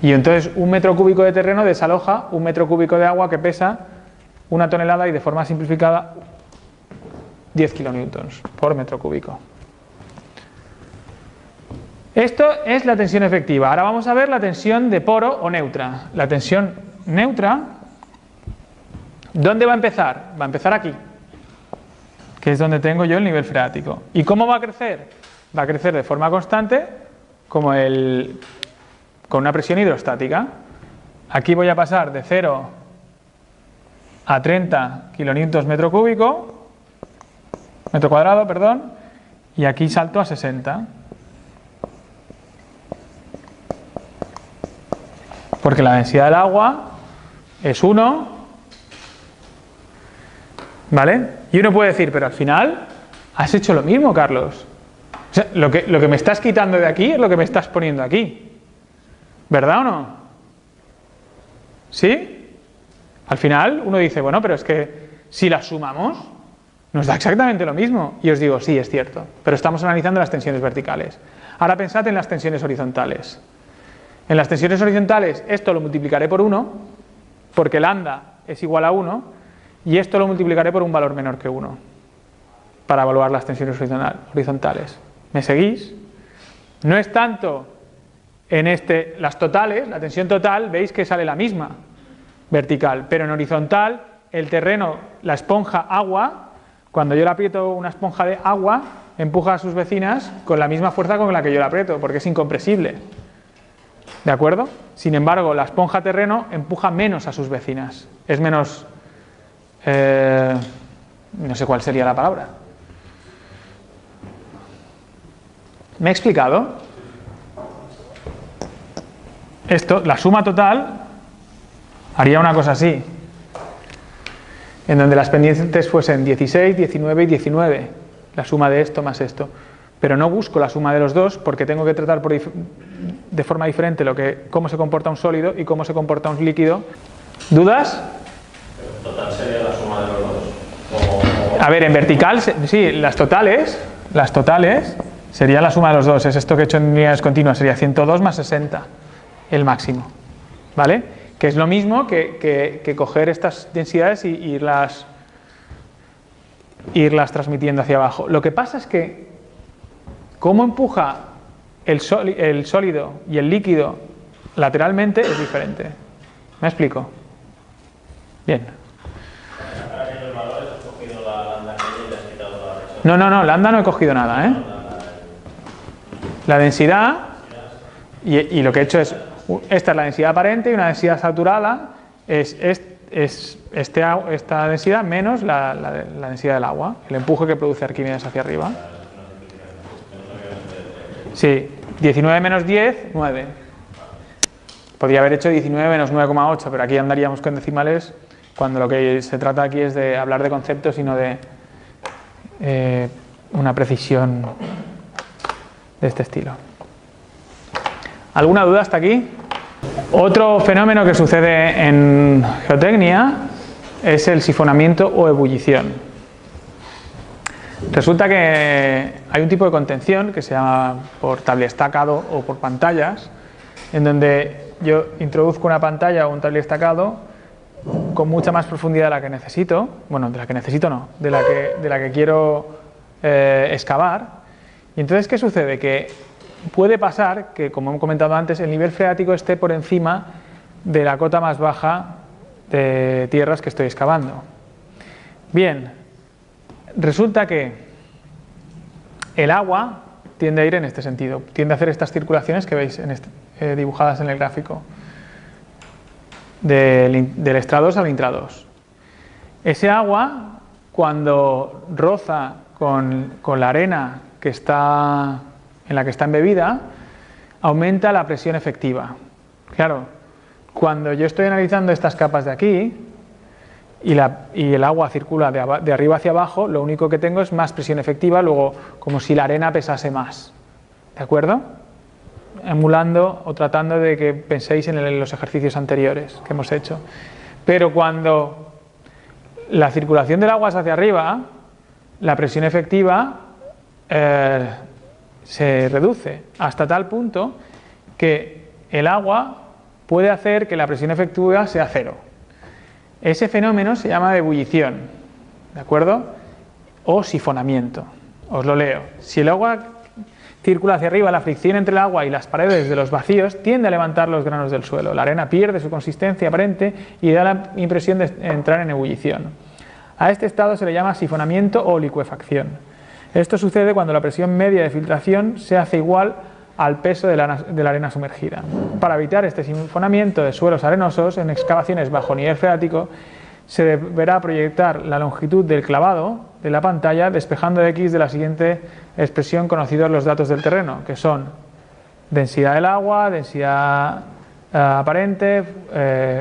Y entonces un metro cúbico de terreno desaloja un metro cúbico de agua que pesa una tonelada y de forma simplificada 10 kilonewtons por metro cúbico. Esto es la tensión efectiva. Ahora vamos a ver la tensión de poro o neutra. La tensión neutra, ¿dónde va a empezar? Va a empezar aquí, que es donde tengo yo el nivel freático. ¿Y cómo va a crecer? Va a crecer de forma constante, como con una presión hidrostática. Aquí voy a pasar de 0 a 30 kilonewtons metro cuadrado, perdón, y aquí salto a 60. Porque la densidad del agua es 1, ¿vale? Y uno puede decir, pero al final has hecho lo mismo, Carlos. O sea, lo que me estás quitando de aquí es lo que me estás poniendo aquí. ¿Verdad o no? ¿Sí? Al final uno dice, bueno, pero es que si las sumamos nos da exactamente lo mismo. Y os digo, sí, es cierto, pero estamos analizando las tensiones verticales. Ahora pensad en las tensiones horizontales. En las tensiones horizontales esto lo multiplicaré por 1, porque lambda es igual a 1, y esto lo multiplicaré por un valor menor que 1, para evaluar las tensiones horizontales. ¿Me seguís? No es tanto en las totales, la tensión total, veis que sale la misma, vertical, pero en horizontal, el terreno, la esponja agua, cuando yo le aprieto una esponja de agua, empuja a sus vecinas con la misma fuerza con la que yo la aprieto, porque es incompresible. ¿De acuerdo? Sin embargo, la esponja terreno empuja menos a sus vecinas. Es menos... no sé cuál sería la palabra. ¿Me he explicado? Esto, la suma total, haría una cosa así, en donde las pendientes fuesen 16, 19 y 19, la suma de esto más esto. Pero no busco la suma de los dos porque tengo que tratar de forma diferente cómo se comporta un sólido y cómo se comporta un líquido. ¿Dudas? ¿El total sería la suma de los dos? A ver, en vertical, sí, las totales sería la suma de los dos. Es esto que he hecho en unidades continuas, sería 102 más 60, el máximo. ¿Vale? Que es lo mismo que coger estas densidades y irlas transmitiendo hacia abajo. Lo que pasa es que cómo empuja el sólido y el líquido lateralmente es diferente. ¿Me explico? Bien. No, lambda no he cogido nada, ¿eh? La densidad, y lo que he hecho es, esta es la densidad aparente y una densidad saturada es esta densidad menos la densidad del agua, el empuje que produce Arquímedes hacia arriba. Sí, 19 menos 10, 9. Podría haber hecho 19 menos 9,8, pero aquí andaríamos con decimales cuando lo que se trata aquí es de hablar de conceptos y no de una precisión de este estilo. ¿Alguna duda hasta aquí? Otro fenómeno que sucede en geotecnia es el sifonamiento o ebullición. Resulta que hay un tipo de contención que se llama por tablestacado o por pantallas, en donde yo introduzco una pantalla o un tablestacado con mucha más profundidad de la que necesito, bueno, de la que necesito no, de la que quiero excavar. Y entonces, ¿qué sucede? Que puede pasar que, como he comentado antes, el nivel freático esté por encima de la cota más baja de tierras que estoy excavando. Bien, resulta que el agua tiende a ir en este sentido, tiende a hacer estas circulaciones que veis dibujadas en el gráfico, del extra 2 al intra 2. Ese agua, cuando roza con la arena que está, en la que está embebida, aumenta la presión efectiva. Claro, cuando yo estoy analizando estas capas de aquí y el agua circula de arriba hacia abajo, lo único que tengo es más presión efectiva, luego como si la arena pesase más. ¿De acuerdo? Emulando o tratando de que penséis en los ejercicios anteriores que hemos hecho. Pero cuando la circulación del agua es hacia arriba, la presión efectiva se reduce hasta tal punto que el agua puede hacer que la presión efectiva sea cero. Ese fenómeno se llama ebullición, ¿de acuerdo? O sifonamiento. Os lo leo. Si el agua circula hacia arriba, la fricción entre el agua y las paredes de los vacíos tiende a levantar los granos del suelo. La arena pierde su consistencia aparente y da la impresión de entrar en ebullición. A este estado se le llama sifonamiento o licuefacción. Esto sucede cuando la presión media de filtración se hace igual al peso de la arena sumergida. Para evitar este sifonamiento de suelos arenosos en excavaciones bajo nivel freático, se deberá proyectar la longitud del clavado de la pantalla despejando X de la siguiente expresión conocidos los datos del terreno, que son densidad del agua, densidad aparente,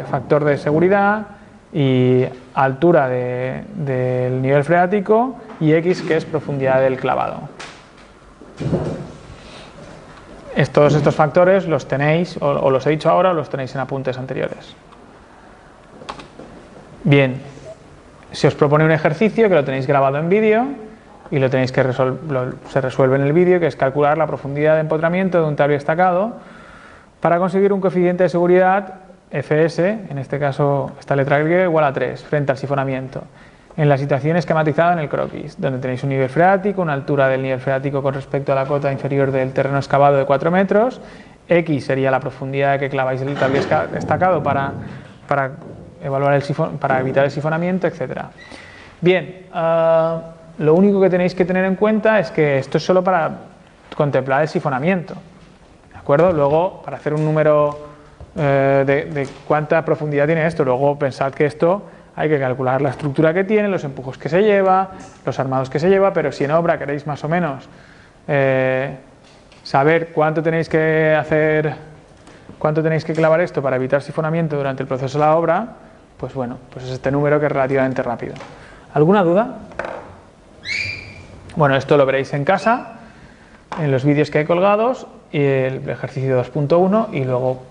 factor de seguridad y altura del nivel freático y X, que es profundidad del clavado. Todos estos factores los tenéis, o los he dicho ahora, o los tenéis en apuntes anteriores. Bien, se os propone un ejercicio que lo tenéis grabado en vídeo y lo tenéis que se resuelve en el vídeo, que es calcular la profundidad de empotramiento de un tablero estacado para conseguir un coeficiente de seguridad Fs, en este caso esta letra griega, igual a 3 frente al sifonamiento, en la situación esquematizada en el croquis, donde tenéis un nivel freático, una altura del nivel freático con respecto a la cota inferior del terreno excavado de 4 metros, X sería la profundidad que claváis el tablero estacado para evitar el sifonamiento, etc. Bien, lo único que tenéis que tener en cuenta es que esto es solo para contemplar el sifonamiento, ¿de acuerdo? Luego, para hacer un número de cuánta profundidad tiene esto, luego pensad que esto hay que calcular la estructura que tiene, los empujos que se lleva, los armados que se lleva, pero si en obra queréis más o menos saber cuánto tenéis que clavar esto para evitar sifonamiento durante el proceso de la obra, pues bueno, pues es este número que es relativamente rápido. ¿Alguna duda? Bueno, esto lo veréis en casa, en los vídeos que hay colgados, y el ejercicio 2.1, y luego,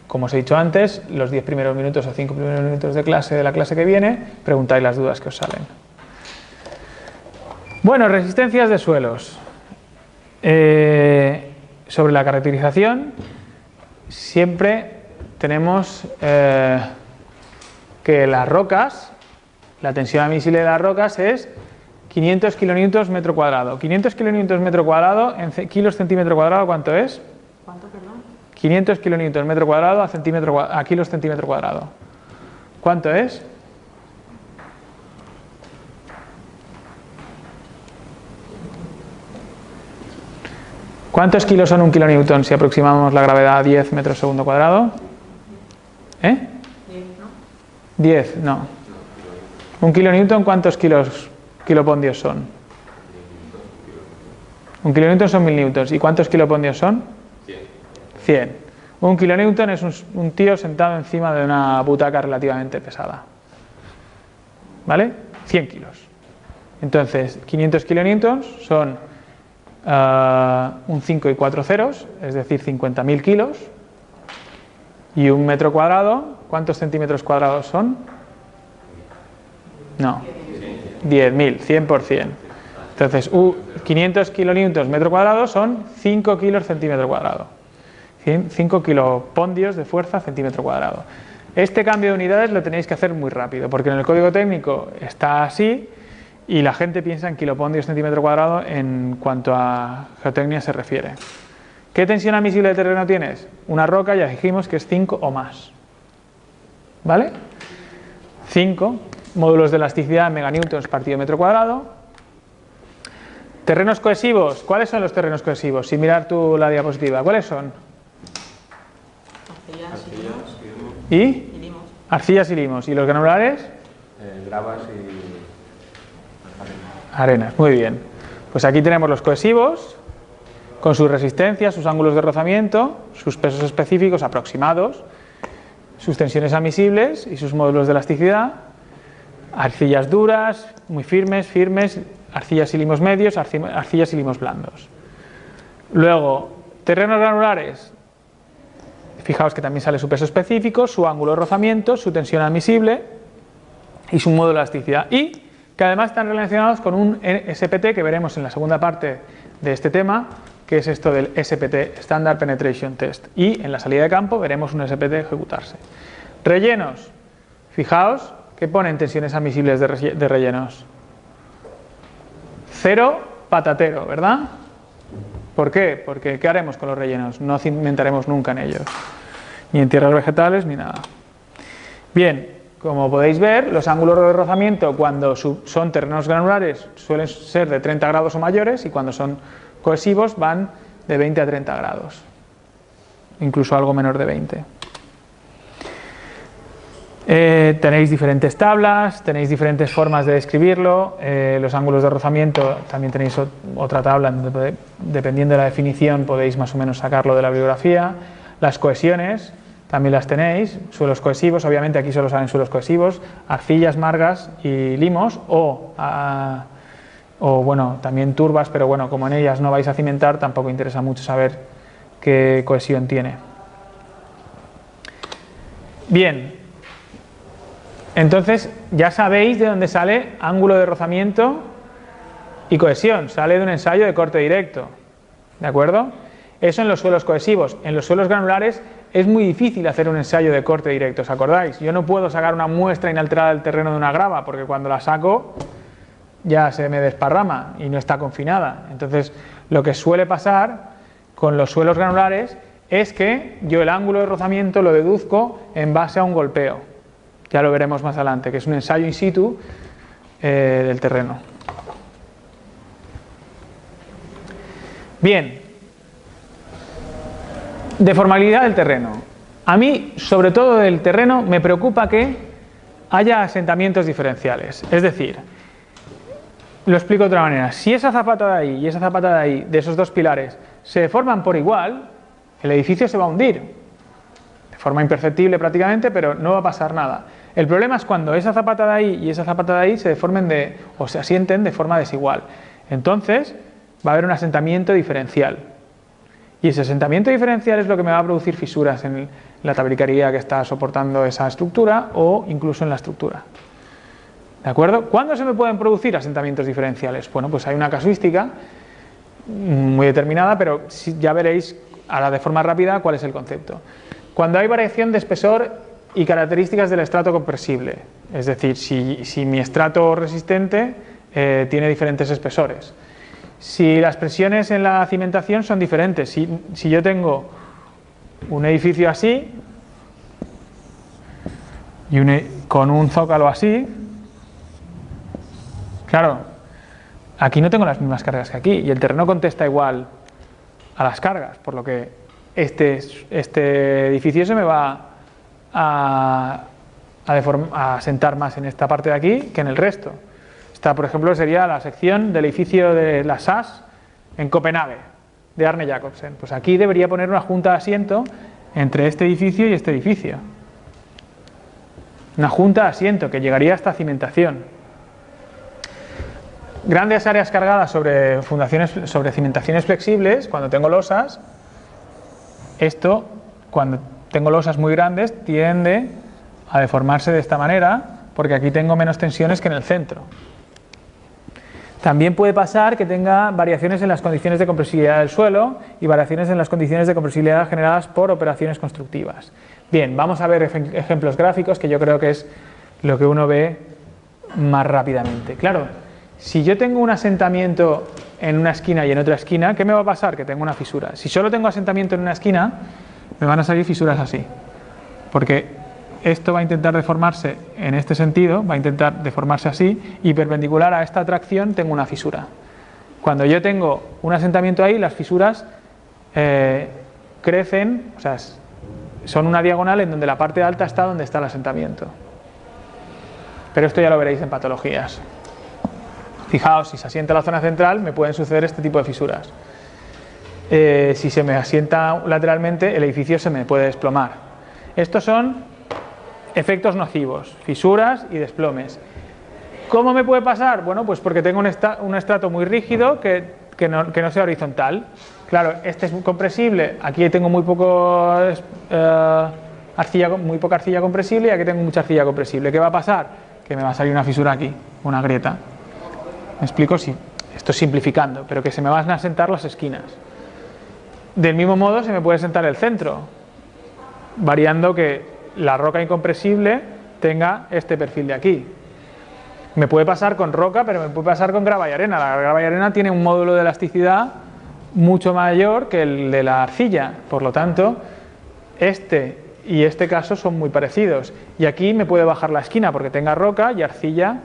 como os he dicho antes, los 10 primeros minutos o 5 primeros minutos de la clase que viene, preguntáis las dudas que os salen. Bueno, resistencias de suelos. Sobre la caracterización, siempre tenemos que las rocas, la tensión admisible de las rocas es 500 kilonewtons metro cuadrado. 500 kilonewtons metro cuadrado en kilos centímetro cuadrado, ¿cuánto es? ¿Cuánto, perdón? 500 kilonewtons metro cuadrado a kilos centímetro cuadrado. ¿Cuánto es? ¿Cuántos kilos son un kilonewton si aproximamos la gravedad a 10 metros segundo cuadrado? 10, ¿no? 10, no. ¿Un kilonewton cuántos kilopondios son? Un kilonewton son 1000 newtons. ¿Y cuántos kilopondios son? 100. Un kilonewton es un tío sentado encima de una butaca relativamente pesada. ¿Vale? 100 kilos. Entonces, 500 kilonewtons son un 5 y 4 ceros, es decir, 50.000 kilos. Y un metro cuadrado, ¿cuántos centímetros cuadrados son? No, 10.000, 100%. Entonces, 500 kilonewtons metro cuadrado son 5 kilos centímetro cuadrado. 5 kilopondios de fuerza centímetro cuadrado. Este cambio de unidades lo tenéis que hacer muy rápido, porque en el código técnico está así y la gente piensa en kilopondios centímetro cuadrado en cuanto a geotecnia se refiere. ¿Qué tensión admisible de terreno tienes? Una roca, ya dijimos que es 5 o más. ¿Vale? 5 módulos de elasticidad en meganewtons partido metro cuadrado. Terrenos cohesivos. ¿Cuáles son los terrenos cohesivos? Sin mirar tú la diapositiva. ¿Cuáles son? Arcillas y limos. Arcillas y limos. ¿Y los granulares? Gravas y arenas. Muy bien. Pues aquí tenemos los cohesivos, con sus resistencias, sus ángulos de rozamiento, sus pesos específicos aproximados, sus tensiones admisibles y sus módulos de elasticidad, arcillas duras, muy firmes, arcillas y limos medios, arcillas y limos blandos. Luego, terrenos granulares, fijaos que también sale su peso específico, su ángulo de rozamiento, su tensión admisible y su módulo de elasticidad, y que además están relacionados con un SPT que veremos en la segunda parte de este tema, que es esto del SPT, Standard Penetration Test, y en la salida de campo veremos un SPT ejecutarse. Rellenos, fijaos que ponen tensiones admisibles de rellenos. 0 patatero, ¿verdad? ¿Por qué? Porque ¿qué haremos con los rellenos? No cimentaremos nunca en ellos, ni en tierras vegetales ni nada. Bien, como podéis ver, los ángulos de rozamiento cuando son terrenos granulares suelen ser de 30 grados o mayores, y cuando son cohesivos van de 20 a 30 grados, incluso algo menor de 20. Tenéis diferentes tablas, tenéis diferentes formas de describirlo. Los ángulos de rozamiento también tenéis otra tabla en donde, dependiendo de la definición, podéis más o menos sacarlo de la bibliografía. Las cohesiones también las tenéis, suelos cohesivos, obviamente aquí solo salen suelos cohesivos, arcillas, margas y limos, o bueno, también turbas, pero bueno, como en ellas no vais a cimentar, tampoco interesa mucho saber qué cohesión tiene. Bien, entonces ya sabéis de dónde sale ángulo de rozamiento y cohesión, sale de un ensayo de corte directo, ¿de acuerdo? Eso en los suelos cohesivos. En los suelos granulares es muy difícil hacer un ensayo de corte directo, ¿os acordáis? Yo no puedo sacar una muestra inalterada del terreno de una grava, porque cuando la saco ya se me desparrama y no está confinada. Entonces, lo que suele pasar con los suelos granulares es que yo el ángulo de rozamiento lo deduzco en base a un golpeo. Ya lo veremos más adelante, que es un ensayo in situ del terreno. Bien. Deformabilidad del terreno. A mí, sobre todo del terreno, me preocupa que haya asentamientos diferenciales. Es decir, lo explico de otra manera. Si esa zapata de ahí y esa zapata de ahí, de esos dos pilares, se deforman por igual, el edificio se va a hundir. De forma imperceptible prácticamente, pero no va a pasar nada. El problema es cuando esa zapata de ahí y esa zapata de ahí se deformen o se asienten de forma desigual. Entonces, va a haber un asentamiento diferencial. Y ese asentamiento diferencial es lo que me va a producir fisuras en la tabicaría que está soportando esa estructura o incluso en la estructura. ¿De acuerdo? ¿Cuándo se me pueden producir asentamientos diferenciales? Bueno, pues hay una casuística muy determinada, pero ya veréis ahora de forma rápida cuál es el concepto. Cuando hay variación de espesor y características del estrato compresible, es decir, si mi estrato resistente tiene diferentes espesores. Si las presiones en la cimentación son diferentes, si yo tengo un edificio así y con un zócalo así, claro, aquí no tengo las mismas cargas que aquí y el terreno contesta igual a las cargas, por lo que este edificio se me va a asentar más en esta parte de aquí que en el resto. Esta, por ejemplo, sería la sección del edificio de la SAS en Copenhague, de Arne Jacobsen. Pues aquí debería poner una junta de asiento entre este edificio y este edificio. Una junta de asiento que llegaría hasta cimentación. Grandes áreas cargadas sobre cimentaciones flexibles, cuando tengo losas, esto, cuando tengo losas muy grandes, tiende a deformarse de esta manera, porque aquí tengo menos tensiones que en el centro. También puede pasar que tenga variaciones en las condiciones de compresibilidad del suelo y variaciones en las condiciones de compresibilidad generadas por operaciones constructivas. Bien, vamos a ver ejemplos gráficos, que yo creo que es lo que uno ve más rápidamente. Claro, si yo tengo un asentamiento en una esquina y en otra esquina, ¿qué me va a pasar? Que tengo una fisura. Si solo tengo asentamiento en una esquina, me van a salir fisuras así, porque esto va a intentar deformarse en este sentido, va a intentar deformarse así, y perpendicular a esta tracción tengo una fisura. Cuando yo tengo un asentamiento ahí, las fisuras crecen, o sea, son una diagonal en donde la parte alta está donde está el asentamiento. Pero esto ya lo veréis en patologías. Fijaos, si se asienta la zona central me pueden suceder este tipo de fisuras. Si se me asienta lateralmente el edificio se me puede desplomar. Estos son efectos nocivos, fisuras y desplomes. ¿Cómo me puede pasar? Bueno, pues porque tengo un estrato muy rígido que no sea horizontal. Claro, este es muy compresible, aquí tengo muy poca arcilla compresible y aquí tengo mucha arcilla compresible. ¿Qué va a pasar? Que me va a salir una fisura aquí, una grieta. ¿Me explico? Sí, esto es simplificando, pero que se me van a sentar las esquinas. Del mismo modo se me puede sentar el centro, variando que la roca incompresible tenga este perfil de aquí. Me puede pasar con roca, pero me puede pasar con grava y arena. La grava y arena tiene un módulo de elasticidad mucho mayor que el de la arcilla, por lo tanto, este y este caso son muy parecidos. Y aquí me puede bajar la esquina porque tenga roca y arcilla,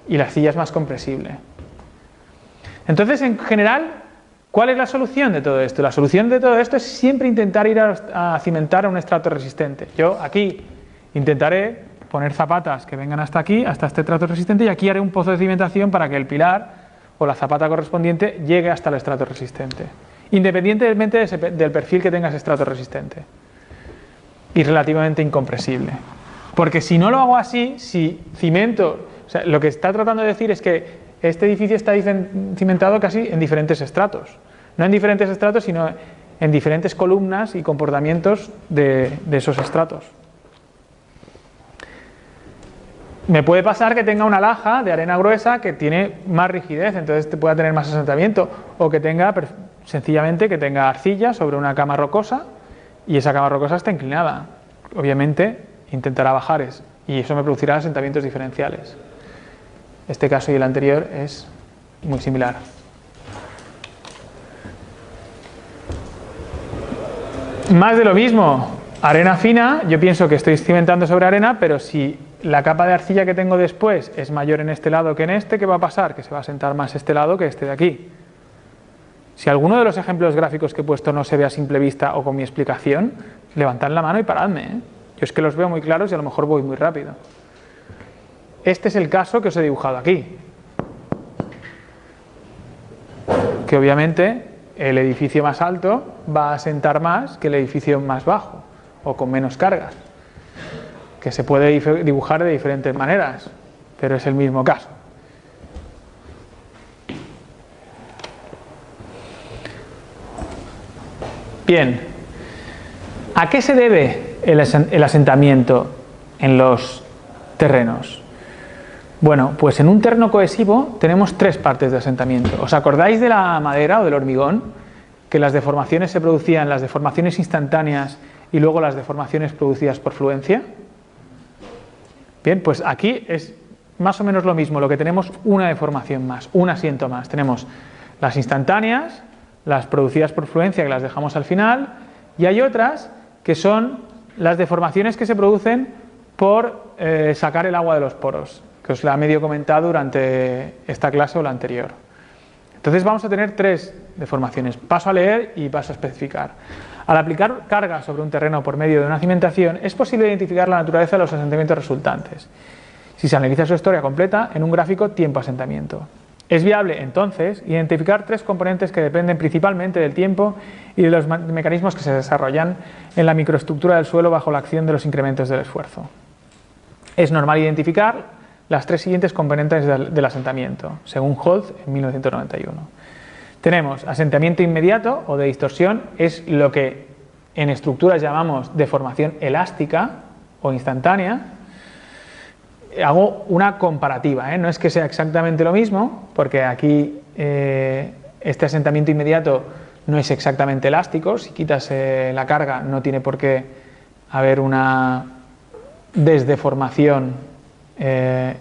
y la arcilla es más compresible. Entonces, en general, ¿cuál es la solución de todo esto? La solución de todo esto es siempre intentar ir a cimentar a un estrato resistente. Yo aquí intentaré poner zapatas que vengan hasta aquí, hasta este estrato resistente, y aquí haré un pozo de cimentación para que el pilar o la zapata correspondiente llegue hasta el estrato resistente, independientemente del perfil que tenga ese estrato resistente y relativamente incompresible. Porque si no lo hago así, si cimento, o sea, lo que está tratando de decir es que este edificio está cimentado casi en diferentes estratos, no en diferentes estratos, sino en diferentes columnas y comportamientos de esos estratos. Me puede pasar que tenga una laja de arena gruesa que tiene más rigidez, entonces pueda tener más asentamiento, o que tenga sencillamente que tenga arcilla sobre una cama rocosa y esa cama rocosa está inclinada. Obviamente intentará bajar y eso me producirá asentamientos diferenciales. Este caso y el anterior es muy similar. Más de lo mismo, arena fina, yo pienso que estoy cimentando sobre arena, pero si la capa de arcilla que tengo después es mayor en este lado que en este, ¿qué va a pasar? Que se va a asentar más este lado que este de aquí. Si alguno de los ejemplos gráficos que he puesto no se ve a simple vista o con mi explicación, levantad la mano y paradme, ¿eh? Yo es que los veo muy claros y a lo mejor voy muy rápido. Este es el caso que os he dibujado aquí. Que obviamente el edificio más alto va a asentar más que el edificio más bajo o con menos cargas, que se puede dibujar de diferentes maneras, pero es el mismo caso. Bien, ¿a qué se debe el asentamiento en los terrenos? Bueno, pues en un terreno cohesivo tenemos tres partes de asentamiento. ¿Os acordáis de la madera o del hormigón? Que las deformaciones se producían, las deformaciones instantáneas y luego las deformaciones producidas por fluencia. Bien, pues aquí es más o menos lo mismo, lo que tenemos una deformación más, un asiento más. Tenemos las instantáneas, las producidas por fluencia que las dejamos al final, y hay otras que son las deformaciones que se producen por sacar el agua de los poros, que os la he medio comentado durante esta clase o la anterior. Entonces vamos a tener tres deformaciones. Paso a leer y paso a especificar. Al aplicar carga sobre un terreno por medio de una cimentación, es posible identificar la naturaleza de los asentamientos resultantes, si se analiza su historia completa en un gráfico tiempo-asentamiento. Es viable, entonces, identificar tres componentes que dependen principalmente del tiempo y de los mecanismos que se desarrollan en la microestructura del suelo bajo la acción de los incrementos del esfuerzo. Es normal identificar las tres siguientes componentes del asentamiento, según Holtz en 1991. Tenemos asentamiento inmediato o de distorsión, es lo que en estructuras llamamos deformación elástica o instantánea. Hago una comparativa, no es que sea exactamente lo mismo, porque aquí este asentamiento inmediato no es exactamente elástico. Si quitas la carga no tiene por qué haber una desdeformación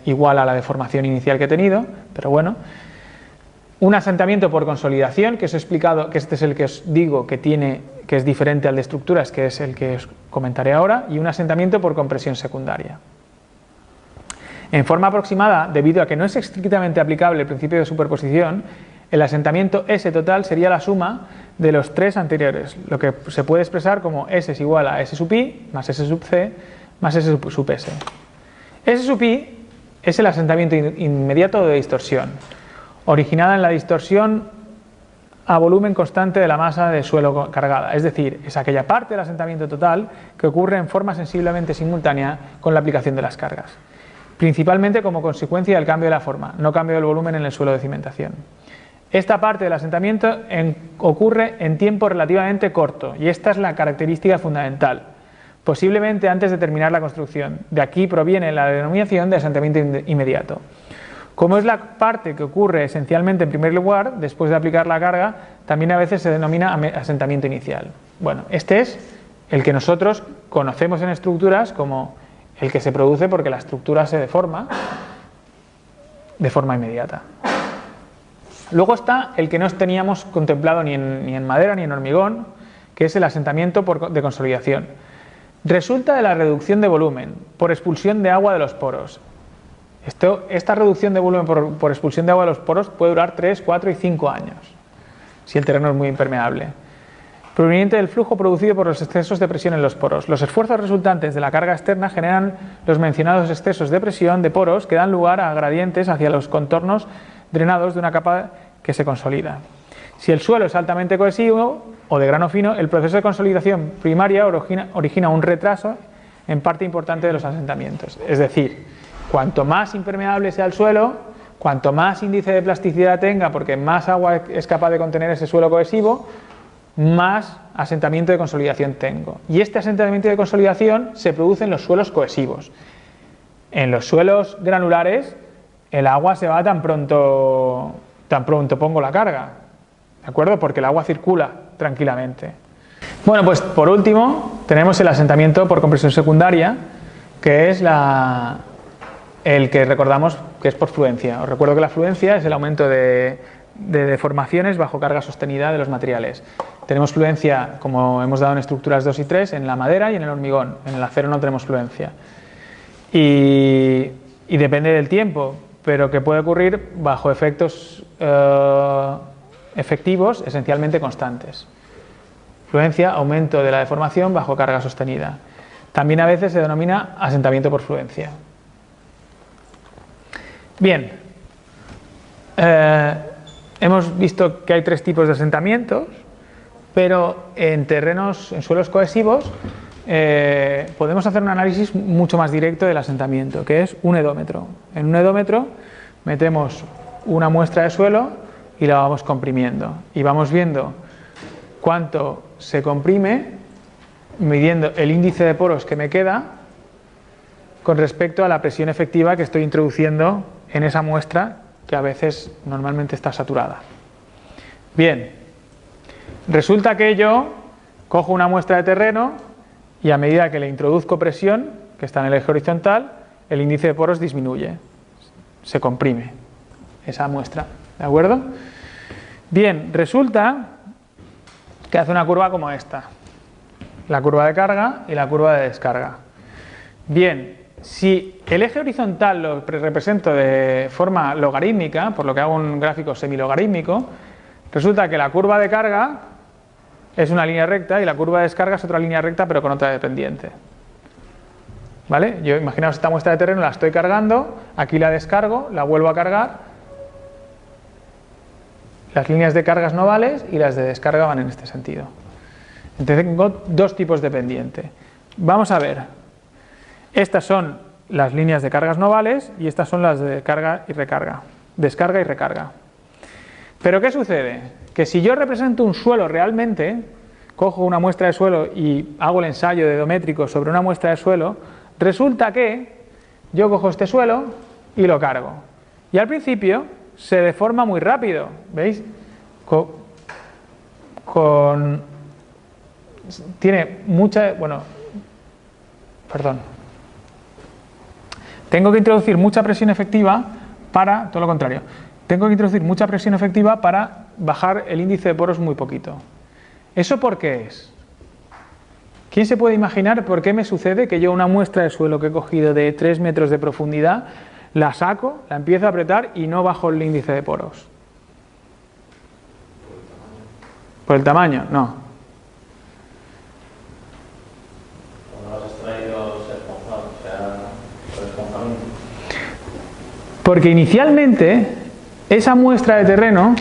igual a la deformación inicial que he tenido, pero bueno. Un asentamiento por consolidación, que os he explicado que este es el que os digo que es diferente al de estructuras, que es el que os comentaré ahora, y un asentamiento por compresión secundaria. En forma aproximada, debido a que no es estrictamente aplicable el principio de superposición, el asentamiento S total sería la suma de los tres anteriores, lo que se puede expresar como S es igual a S sub I más S sub C más S sub S. S sub I es el asentamiento inmediato de distorsión. originada en la distorsión a volumen constante de la masa de suelo cargada, es decir, es aquella parte del asentamiento total que ocurre en forma sensiblemente simultánea con la aplicación de las cargas, principalmente como consecuencia del cambio de la forma, no cambio del volumen en el suelo de cimentación. Esta parte del asentamiento ocurre en tiempo relativamente corto y esta es la característica fundamental, posiblemente antes de terminar la construcción. De aquí proviene la denominación de asentamiento inmediato. Como es la parte que ocurre esencialmente en primer lugar, después de aplicar la carga, también a veces se denomina asentamiento inicial. Bueno, este es el que nosotros conocemos en estructuras como el que se produce porque la estructura se deforma de forma inmediata. Luego está el que no teníamos contemplado ni en madera ni en hormigón, que es el asentamiento de consolidación. Resulta de la reducción de volumen por expulsión de agua de los poros. Esta reducción de volumen por expulsión de agua de los poros puede durar 3, 4 y 5 años, si el terreno es muy impermeable, proveniente del flujo producido por los excesos de presión en los poros. Los esfuerzos resultantes de la carga externa generan los mencionados excesos de presión de poros que dan lugar a gradientes hacia los contornos drenados de una capa que se consolida. Si el suelo es altamente cohesivo o de grano fino, el proceso de consolidación primaria origina un retraso en parte importante de los asentamientos. Es decir, cuanto más impermeable sea el suelo, cuanto más índice de plasticidad tenga, porque más agua es capaz de contener ese suelo cohesivo, más asentamiento de consolidación tengo. Y este asentamiento de consolidación se produce en los suelos cohesivos. En los suelos granulares, el agua se va tan pronto pongo la carga, ¿de acuerdo? Porque el agua circula tranquilamente. Bueno, pues por último tenemos el asentamiento por compresión secundaria, que es el que recordamos que es por fluencia. Os recuerdo que la fluencia es el aumento de deformaciones bajo carga sostenida de los materiales. Tenemos fluencia, como hemos dado en estructuras 2 y 3, en la madera y en el hormigón. En el acero no tenemos fluencia. Y depende del tiempo, pero que puede ocurrir bajo efectos efectivos esencialmente constantes. Fluencia, aumento de la deformación bajo carga sostenida. También a veces se denomina asentamiento por fluencia. Bien, hemos visto que hay 3 tipos de asentamientos, pero en suelos cohesivos, podemos hacer un análisis mucho más directo del asentamiento, que es un edómetro. En un edómetro metemos una muestra de suelo y la vamos comprimiendo. Y vamos viendo cuánto se comprime, midiendo el índice de poros que me queda con respecto a la presión efectiva que estoy introduciendo en esa muestra, que a veces normalmente está saturada. Bien, resulta que yo cojo una muestra de terreno y a medida que le introduzco presión, que está en el eje horizontal, el índice de poros disminuye, se comprime esa muestra, ¿de acuerdo? Bien, resulta que hace una curva como esta, la curva de carga y la curva de descarga. Bien, si el eje horizontal lo represento de forma logarítmica, por lo que hago un gráfico semilogarítmico, resulta que la curva de carga es una línea recta y la curva de descarga es otra línea recta pero con otra dependiente. ¿Vale? Yo imaginaos esta muestra de terreno, la estoy cargando, aquí la descargo, la vuelvo a cargar, las líneas de cargas novales y las de descarga van en este sentido. Entonces tengo 2 tipos de pendiente. Vamos a ver, estas son las líneas de cargas novales y estas son las de carga y recarga, descarga y recarga. Pero ¿qué sucede? Que si yo represento un suelo realmente, cojo una muestra de suelo y hago el ensayo de edométrico sobre una muestra de suelo, resulta que yo cojo este suelo y lo cargo. Y al principio se deforma muy rápido, ¿veis? Tiene mucha... Tengo que introducir mucha presión efectiva para... Todo lo contrario. Tengo que introducir mucha presión efectiva para bajar el índice de poros muy poquito. ¿Eso por qué es? ¿Quién se puede imaginar por qué me sucede que yo una muestra de suelo que he cogido de 3 metros de profundidad, la saco, la empiezo a apretar y no bajo el índice de poros? ¿Por el tamaño? No. Cuando has extraído se ha esponjado, Porque inicialmente esa muestra de terreno,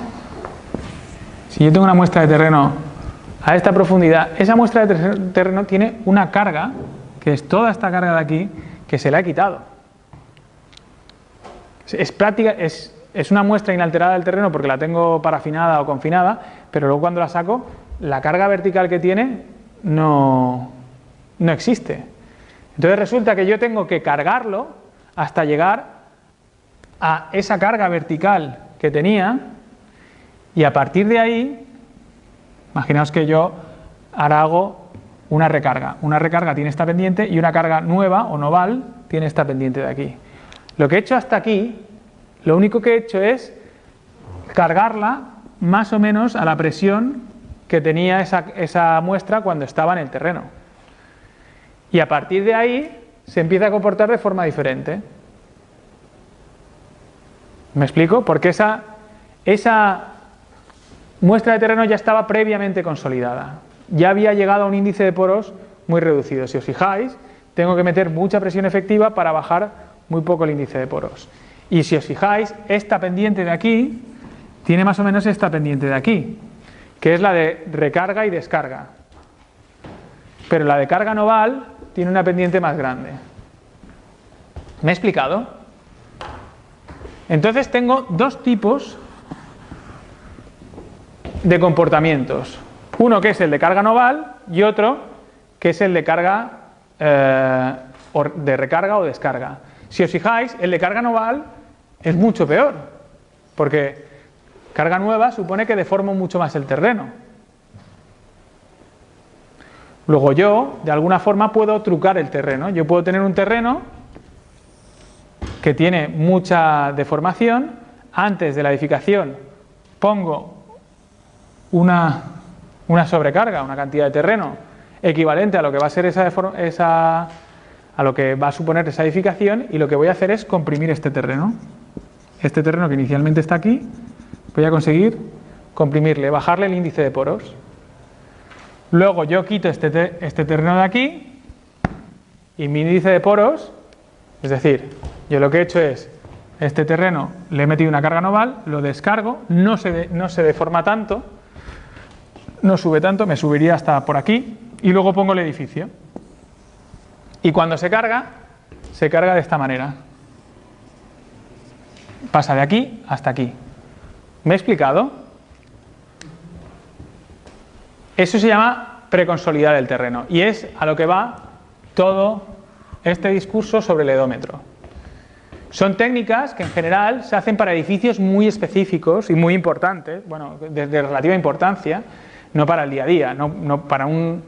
si yo tengo una muestra de terreno a esta profundidad, esa muestra de terreno tiene una carga, que es toda esta carga de aquí, que se la he quitado. Es una muestra inalterada del terreno porque la tengo parafinada o confinada, pero luego cuando la saco, la carga vertical que tiene no existe. Entonces resulta que yo tengo que cargarlo hasta llegar a esa carga vertical que tenía, y a partir de ahí, imaginaos que yo ahora hago una recarga. Una recarga tiene esta pendiente y una carga nueva o noval tiene esta pendiente de aquí. Lo que he hecho hasta aquí, lo único que he hecho es cargarla más o menos a la presión que tenía esa muestra cuando estaba en el terreno. Y a partir de ahí se empieza a comportar de forma diferente. ¿Me explico? Porque esa muestra de terreno ya estaba previamente consolidada. Ya había llegado a un índice de poros muy reducido. Si os fijáis, tengo que meter mucha presión efectiva para bajar muy poco el índice de poros. Y si os fijáis, esta pendiente de aquí tiene más o menos esta pendiente de aquí, que es la de recarga y descarga. Pero la de carga noval tiene una pendiente más grande. ¿Me he explicado? Entonces tengo dos tipos de comportamientos. Uno que es el de carga noval y otro que es el de carga de recarga o descarga. Si os fijáis, el de carga noval es mucho peor, porque carga nueva supone que deformo mucho más el terreno. Luego yo, de alguna forma, puedo trucar el terreno. Yo puedo tener un terreno que tiene mucha deformación. Antes de la edificación pongo una sobrecarga, una cantidad de terreno equivalente a lo que va a ser a lo que va a suponer esa edificación, y lo que voy a hacer es comprimir este terreno. Este terreno que inicialmente está aquí, voy a conseguir comprimirle, bajarle el índice de poros. Luego yo quito este terreno de aquí y mi índice de poros, es decir, yo lo que he hecho es, este terreno le he metido una carga noval, lo descargo, no se deforma tanto, no sube tanto, me subiría hasta por aquí, y luego pongo el edificio. Y cuando se carga de esta manera. Pasa de aquí hasta aquí. ¿Me he explicado? Eso se llama preconsolidar el terreno, y es a lo que va todo este discurso sobre el edómetro. Son técnicas que en general se hacen para edificios muy específicos y muy importantes, bueno, de relativa importancia, no para el día a día, no para un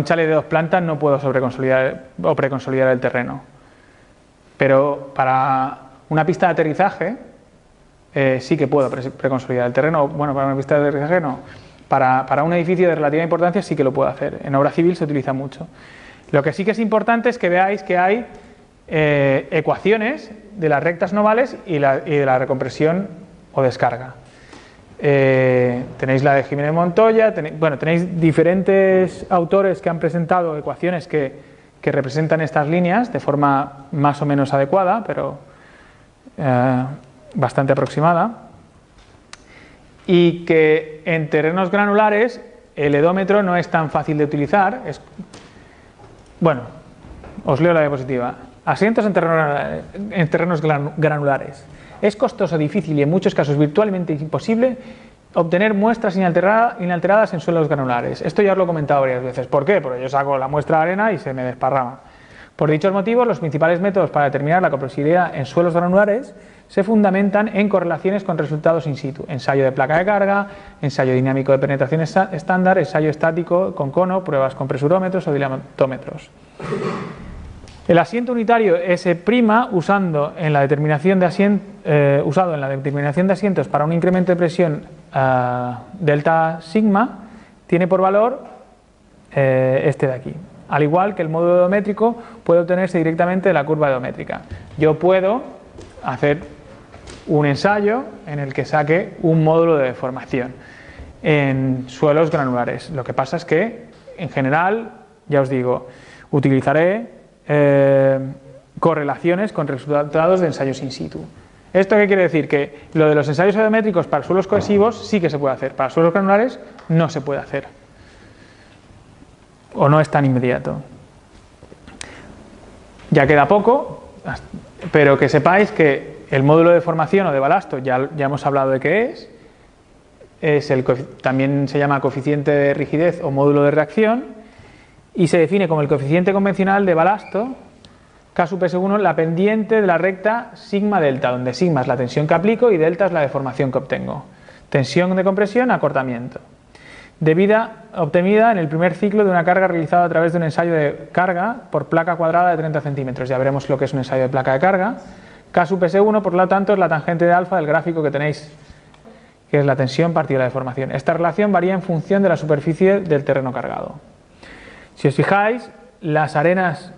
chalet de 2 plantas no puedo sobreconsolidar o preconsolidar el terreno. Pero para una pista de aterrizaje sí que puedo preconsolidar el terreno. Bueno, para una pista de aterrizaje no. Para un edificio de relativa importancia sí que lo puedo hacer. En obra civil se utiliza mucho. Lo que sí que es importante es que veáis que hay ecuaciones de las rectas novales y de la recompresión o descarga. Tenéis la de Jiménez Montoya, tenéis diferentes autores que han presentado ecuaciones que representan estas líneas de forma más o menos adecuada, pero bastante aproximada, y que en terrenos granulares el edómetro no es tan fácil de utilizar. Bueno, os leo la diapositiva. Asientos en terrenos granulares. Es costoso, difícil y en muchos casos virtualmente imposible obtener muestras inalteradas en suelos granulares. Esto ya os lo he comentado varias veces. ¿Por qué? Porque yo saco la muestra de arena y se me desparrama. Por dichos motivos, los principales métodos para determinar la compresibilidad en suelos granulares se fundamentan en correlaciones con resultados in situ: ensayo de placa de carga, ensayo dinámico de penetración estándar, ensayo estático con cono, pruebas con presurómetros o dilatométros. El asiento unitario S' usado en la determinación de asientos para un incremento de presión delta sigma tiene por valor este de aquí. Al igual que el módulo edométrico puede obtenerse directamente de la curva edométrica. Yo puedo hacer un ensayo en el que saque un módulo de deformación en suelos granulares. Lo que pasa es que, en general, ya os digo, utilizaré correlaciones con resultados de ensayos in situ. ¿Esto qué quiere decir? Que lo de los ensayos sabermétricos para suelos cohesivos sí que se puede hacer, para suelos granulares no se puede hacer. O no es tan inmediato. Ya queda poco, pero que sepáis que el módulo de formación o de balasto, ya hemos hablado de qué es también se llama coeficiente de rigidez o módulo de reacción, y se define como el coeficiente convencional de balasto, K sub S1, la pendiente de la recta sigma delta, donde sigma es la tensión que aplico y delta es la deformación que obtengo. Tensión de compresión, acortamiento. Obtenida en el primer ciclo de una carga realizada a través de un ensayo de carga por placa cuadrada de 30 centímetros. Ya veremos lo que es un ensayo de placa de carga. K sub S1, por lo tanto, es la tangente de alfa del gráfico que tenéis, que es la tensión partida de la deformación. Esta relación varía en función de la superficie del terreno cargado. Si os fijáis, las arenas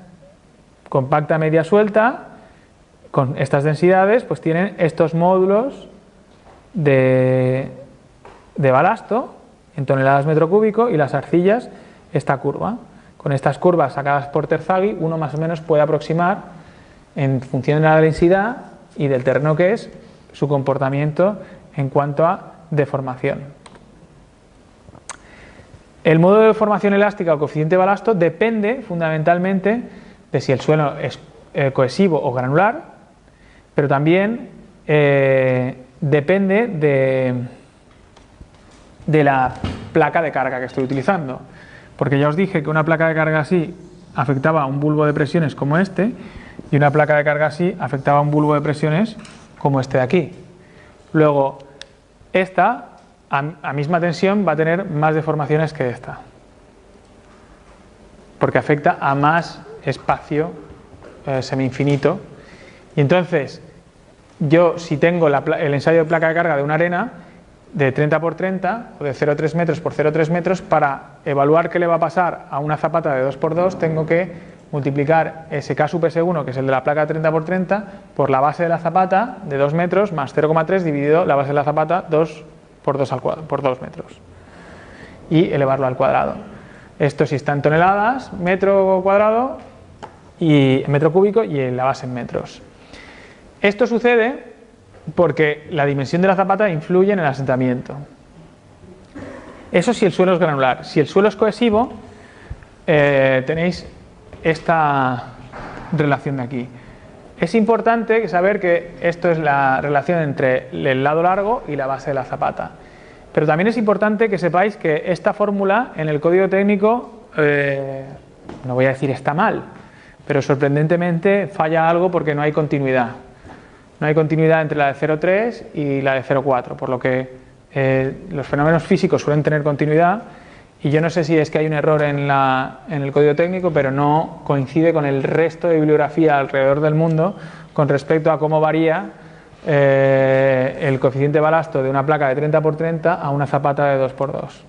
compacta media suelta, con estas densidades, pues tienen estos módulos de balasto en toneladas metro cúbico, y las arcillas esta curva. Con estas curvas sacadas por Terzaghi, uno más o menos puede aproximar, en función de la densidad y del terreno que es, su comportamiento en cuanto a deformación. El módulo de deformación elástica o coeficiente de balasto depende fundamentalmente de si el suelo es cohesivo o granular, pero también depende de la placa de carga que estoy utilizando, porque ya os dije que una placa de carga así afectaba a un bulbo de presiones como este, y una placa de carga así afectaba a un bulbo de presiones como este de aquí. Luego, esta a misma tensión va a tener más deformaciones que esta, porque afecta a más espacio semi-infinito. Y entonces, yo si tengo el ensayo de placa de carga de una arena de 30 por 30 o de 0,3 metros por 0,3 metros, para evaluar qué le va a pasar a una zapata de 2 por 2 tengo que multiplicar ese K sub S1, que es el de la placa de 30 por 30, por la base de la zapata de 2 metros más 0,3 dividido la base de la zapata 2 por 2 al cuadrado, por 2 metros, y elevarlo al cuadrado. Esto si está en toneladas, metro cuadrado y metro cúbico, y en la base en metros. Esto sucede porque la dimensión de la zapata influye en el asentamiento. Eso si el suelo es granular. Si el suelo es cohesivo, tenéis esta relación de aquí. Es importante saber que esto es la relación entre el lado largo y la base de la zapata. Pero también es importante que sepáis que esta fórmula en el código técnico, no voy a decir está mal, pero sorprendentemente falla algo porque no hay continuidad. No hay continuidad entre la de 0,3 y la de 0,4, por lo que los fenómenos físicos suelen tener continuidad, y yo no sé si es que hay un error en el código técnico, pero no coincide con el resto de bibliografía alrededor del mundo con respecto a cómo varía el coeficiente de balasto de una placa de 30 por 30 a una zapata de 2 por 2.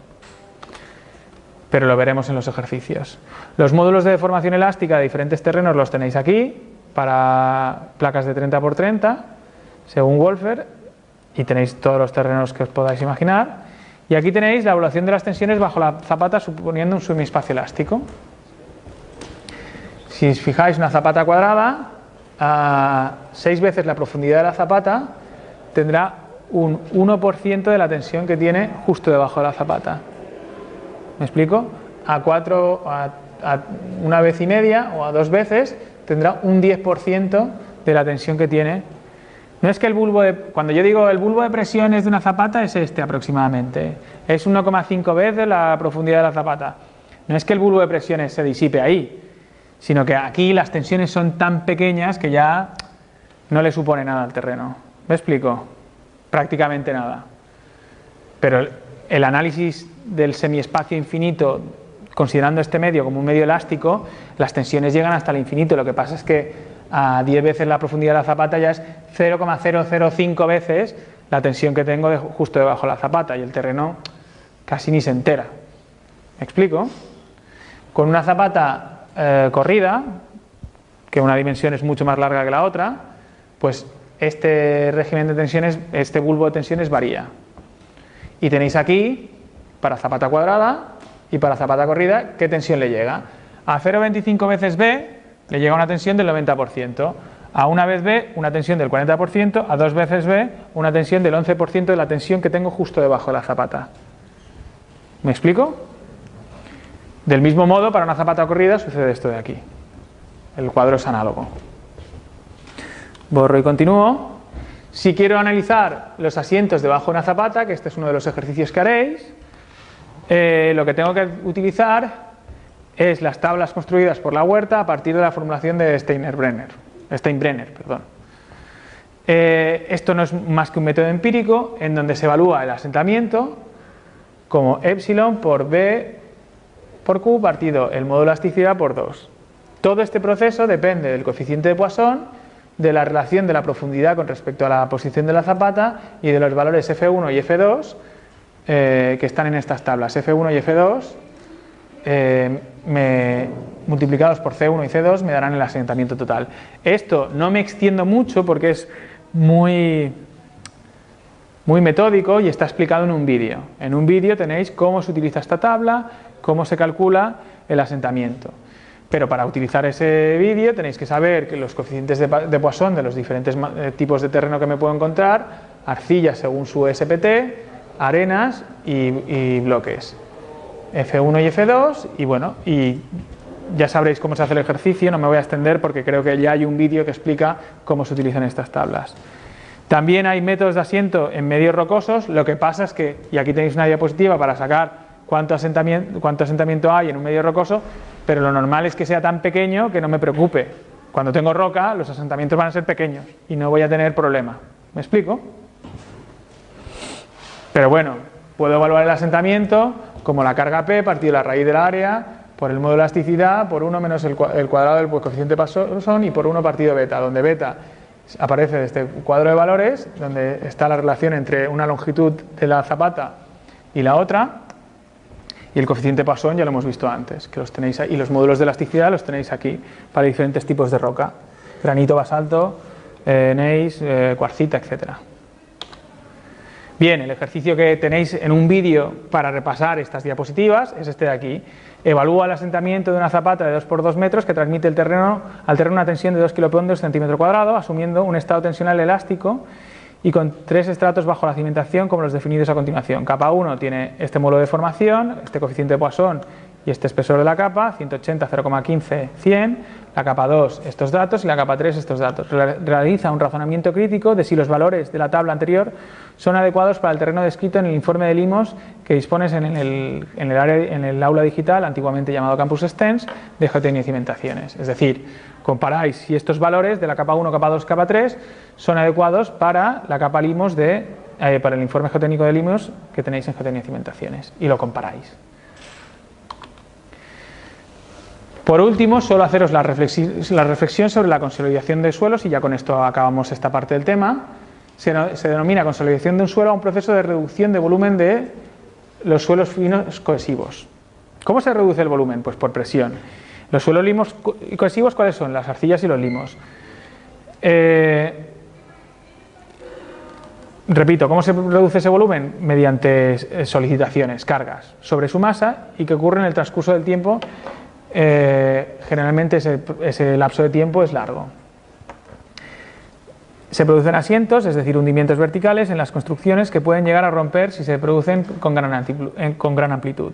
Pero lo veremos en los ejercicios. Los módulos de deformación elástica de diferentes terrenos los tenéis aquí, para placas de 30 por 30, según Wolfer, y tenéis todos los terrenos que os podáis imaginar. Y aquí tenéis la evaluación de las tensiones bajo la zapata suponiendo un semiespacio elástico. Si os fijáis, una zapata cuadrada a 6 veces la profundidad de la zapata tendrá un 1% de la tensión que tiene justo debajo de la zapata. ¿Me explico? A una vez y media o a 2 veces tendrá un 10% de la tensión que tiene. No es que el bulbo cuando yo digo el bulbo de presiones de una zapata es este aproximadamente, es 1,5 veces la profundidad de la zapata. No es que el bulbo de presiones se disipe ahí, sino que aquí las tensiones son tan pequeñas que ya no le supone nada al terreno. ¿Me explico? Prácticamente nada. Pero el análisis del semiespacio infinito, considerando este medio como un medio elástico, las tensiones llegan hasta el infinito. Lo que pasa es que a 10 veces la profundidad de la zapata ya es 0,005 veces la tensión que tengo justo debajo de la zapata, y el terreno casi ni se entera. ¿Me explico? Con una zapata corrida, que una dimensión es mucho más larga que la otra, pues este régimen de tensiones, este bulbo de tensiones varía. Y tenéis aquí, para zapata cuadrada y para zapata corrida, ¿qué tensión le llega? A 0,25 veces B le llega una tensión del 90%. A una vez B, una tensión del 40%, a dos veces B, una tensión del 11% de la tensión que tengo justo debajo de la zapata. ¿Me explico? Del mismo modo, para una zapata corrida sucede esto de aquí. El cuadro es análogo. Borro y continúo. Si quiero analizar los asientos debajo de una zapata, que este es uno de los ejercicios que haréis, lo que tengo que utilizar es las tablas construidas por la Huerta a partir de la formulación de Steinbrenner. Esto no es más que un método empírico en donde se evalúa el asentamiento como epsilon por B por Q partido el módulo de elasticidad por 2. Todo este proceso depende del coeficiente de Poisson, de la relación de la profundidad con respecto a la posición de la zapata y de los valores F1 y F2 que están en estas tablas. F1 y F2 multiplicados por C1 y C2 me darán el asentamiento total. Esto no me extiendo mucho porque es muy metódico y está explicado en un vídeo. En un vídeo tenéis cómo se utiliza esta tabla, cómo se calcula el asentamiento. Pero para utilizar ese vídeo tenéis que saber que los coeficientes de Poisson de los diferentes tipos de terreno que me puedo encontrar, arcillas según su SPT, arenas y bloques. F1 y F2 y bueno, y ya sabréis cómo se hace el ejercicio, no me voy a extender porque creo que ya hay un vídeo que explica cómo se utilizan estas tablas. También hay métodos de asiento en medios rocosos, lo que pasa es que, y aquí tenéis una diapositiva para sacar cuánto asentamiento hay en un medio rocoso, pero lo normal es que sea tan pequeño que no me preocupe. Cuando tengo roca, los asentamientos van a ser pequeños y no voy a tener problema. ¿Me explico? Pero bueno, puedo evaluar el asentamiento como la carga P partido la raíz del área por el módulo de elasticidad por 1 menos el cuadrado del coeficiente de Poisson y por 1 partido beta, donde beta aparece de este cuadro de valores, donde está la relación entre una longitud de la zapata y la otra, y el coeficiente Poisson ya lo hemos visto antes, que los tenéis ahí, y los módulos de elasticidad los tenéis aquí para diferentes tipos de roca, granito, basalto, gneiss, cuarcita, etcétera. Bien, el ejercicio que tenéis en un vídeo para repasar estas diapositivas es este de aquí. Evalúa el asentamiento de una zapata de 2 por 2 metros que transmite al terreno una tensión de 2 kPa centímetro cuadrado, asumiendo un estado tensional elástico y con 3 estratos bajo la cimentación como los definidos a continuación. Capa 1 tiene este módulo de formación, este coeficiente de Poisson y este espesor de la capa, 180, 0,15, 100, la capa 2 estos datos y la capa 3 estos datos. Realiza un razonamiento crítico de si los valores de la tabla anterior son adecuados para el terreno descrito en el informe de Limos que dispones en el aula digital, antiguamente llamado Campus Extens, de geotecnia y cimentaciones. Es decir, comparáis si estos valores de la capa 1, capa 2, capa 3 son adecuados para la capa Limos para el informe geotécnico de Limos que tenéis en geotecnia y cimentaciones y lo comparáis. Por último, solo haceros la reflexión sobre la consolidación de suelos y ya con esto acabamos esta parte del tema. Se denomina consolidación de un suelo a un proceso de reducción de volumen de los suelos finos cohesivos. ¿Cómo se reduce el volumen? Pues por presión. Los suelos limos y cohesivos, ¿cuáles son? Las arcillas y los limos. Repito, ¿cómo se reduce ese volumen? Mediante solicitaciones, cargas sobre su masa y que ocurre en el transcurso del tiempo. Generalmente ese lapso de tiempo es largo. Se producen asientos, es decir, hundimientos verticales en las construcciones que pueden llegar a romper si se producen con gran amplitud.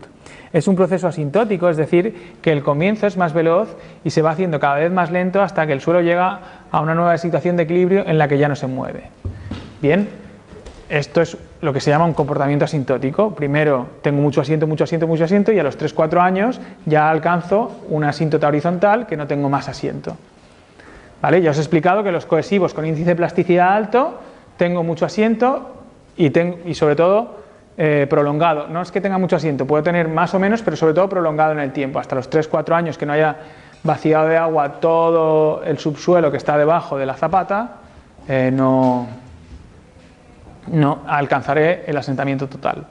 Es un proceso asintótico, es decir, que el comienzo es más veloz y se va haciendo cada vez más lento hasta que el suelo llega a una nueva situación de equilibrio en la que ya no se mueve. Bien, esto es lo que se llama un comportamiento asintótico. Primero tengo mucho asiento y a los 3-4 años ya alcanzo una asíntota horizontal que no tengo más asiento. ¿Vale? Ya os he explicado que los cohesivos con índice de plasticidad alto tengo mucho asiento y sobre todo prolongado. No es que tenga mucho asiento, puedo tener más o menos, pero sobre todo prolongado en el tiempo. Hasta los 3-4 años que no haya vaciado de agua todo el subsuelo que está debajo de la zapata, no alcanzaré el asentamiento total.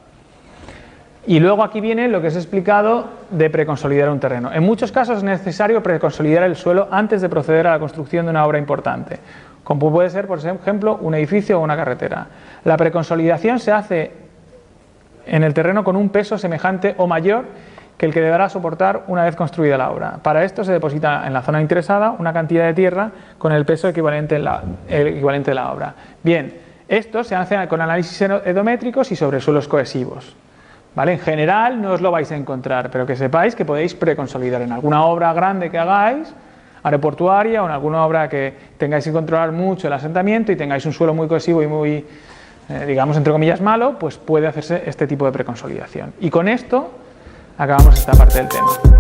Y luego aquí viene lo que os he explicado de preconsolidar un terreno. En muchos casos es necesario preconsolidar el suelo antes de proceder a la construcción de una obra importante, como puede ser, por ejemplo, un edificio o una carretera. La preconsolidación se hace en el terreno con un peso semejante o mayor que el que deberá soportar una vez construida la obra. Para esto se deposita en la zona interesada una cantidad de tierra con el peso equivalente de la obra. Bien, esto se hace con análisis edométricos y sobre suelos cohesivos. ¿Vale? En general no os lo vais a encontrar, pero que sepáis que podéis preconsolidar en alguna obra grande que hagáis, aeroportuaria o en alguna obra que tengáis que controlar mucho el asentamiento y tengáis un suelo muy cohesivo y muy, digamos, entre comillas, malo, pues puede hacerse este tipo de preconsolidación. Y con esto acabamos esta parte del tema.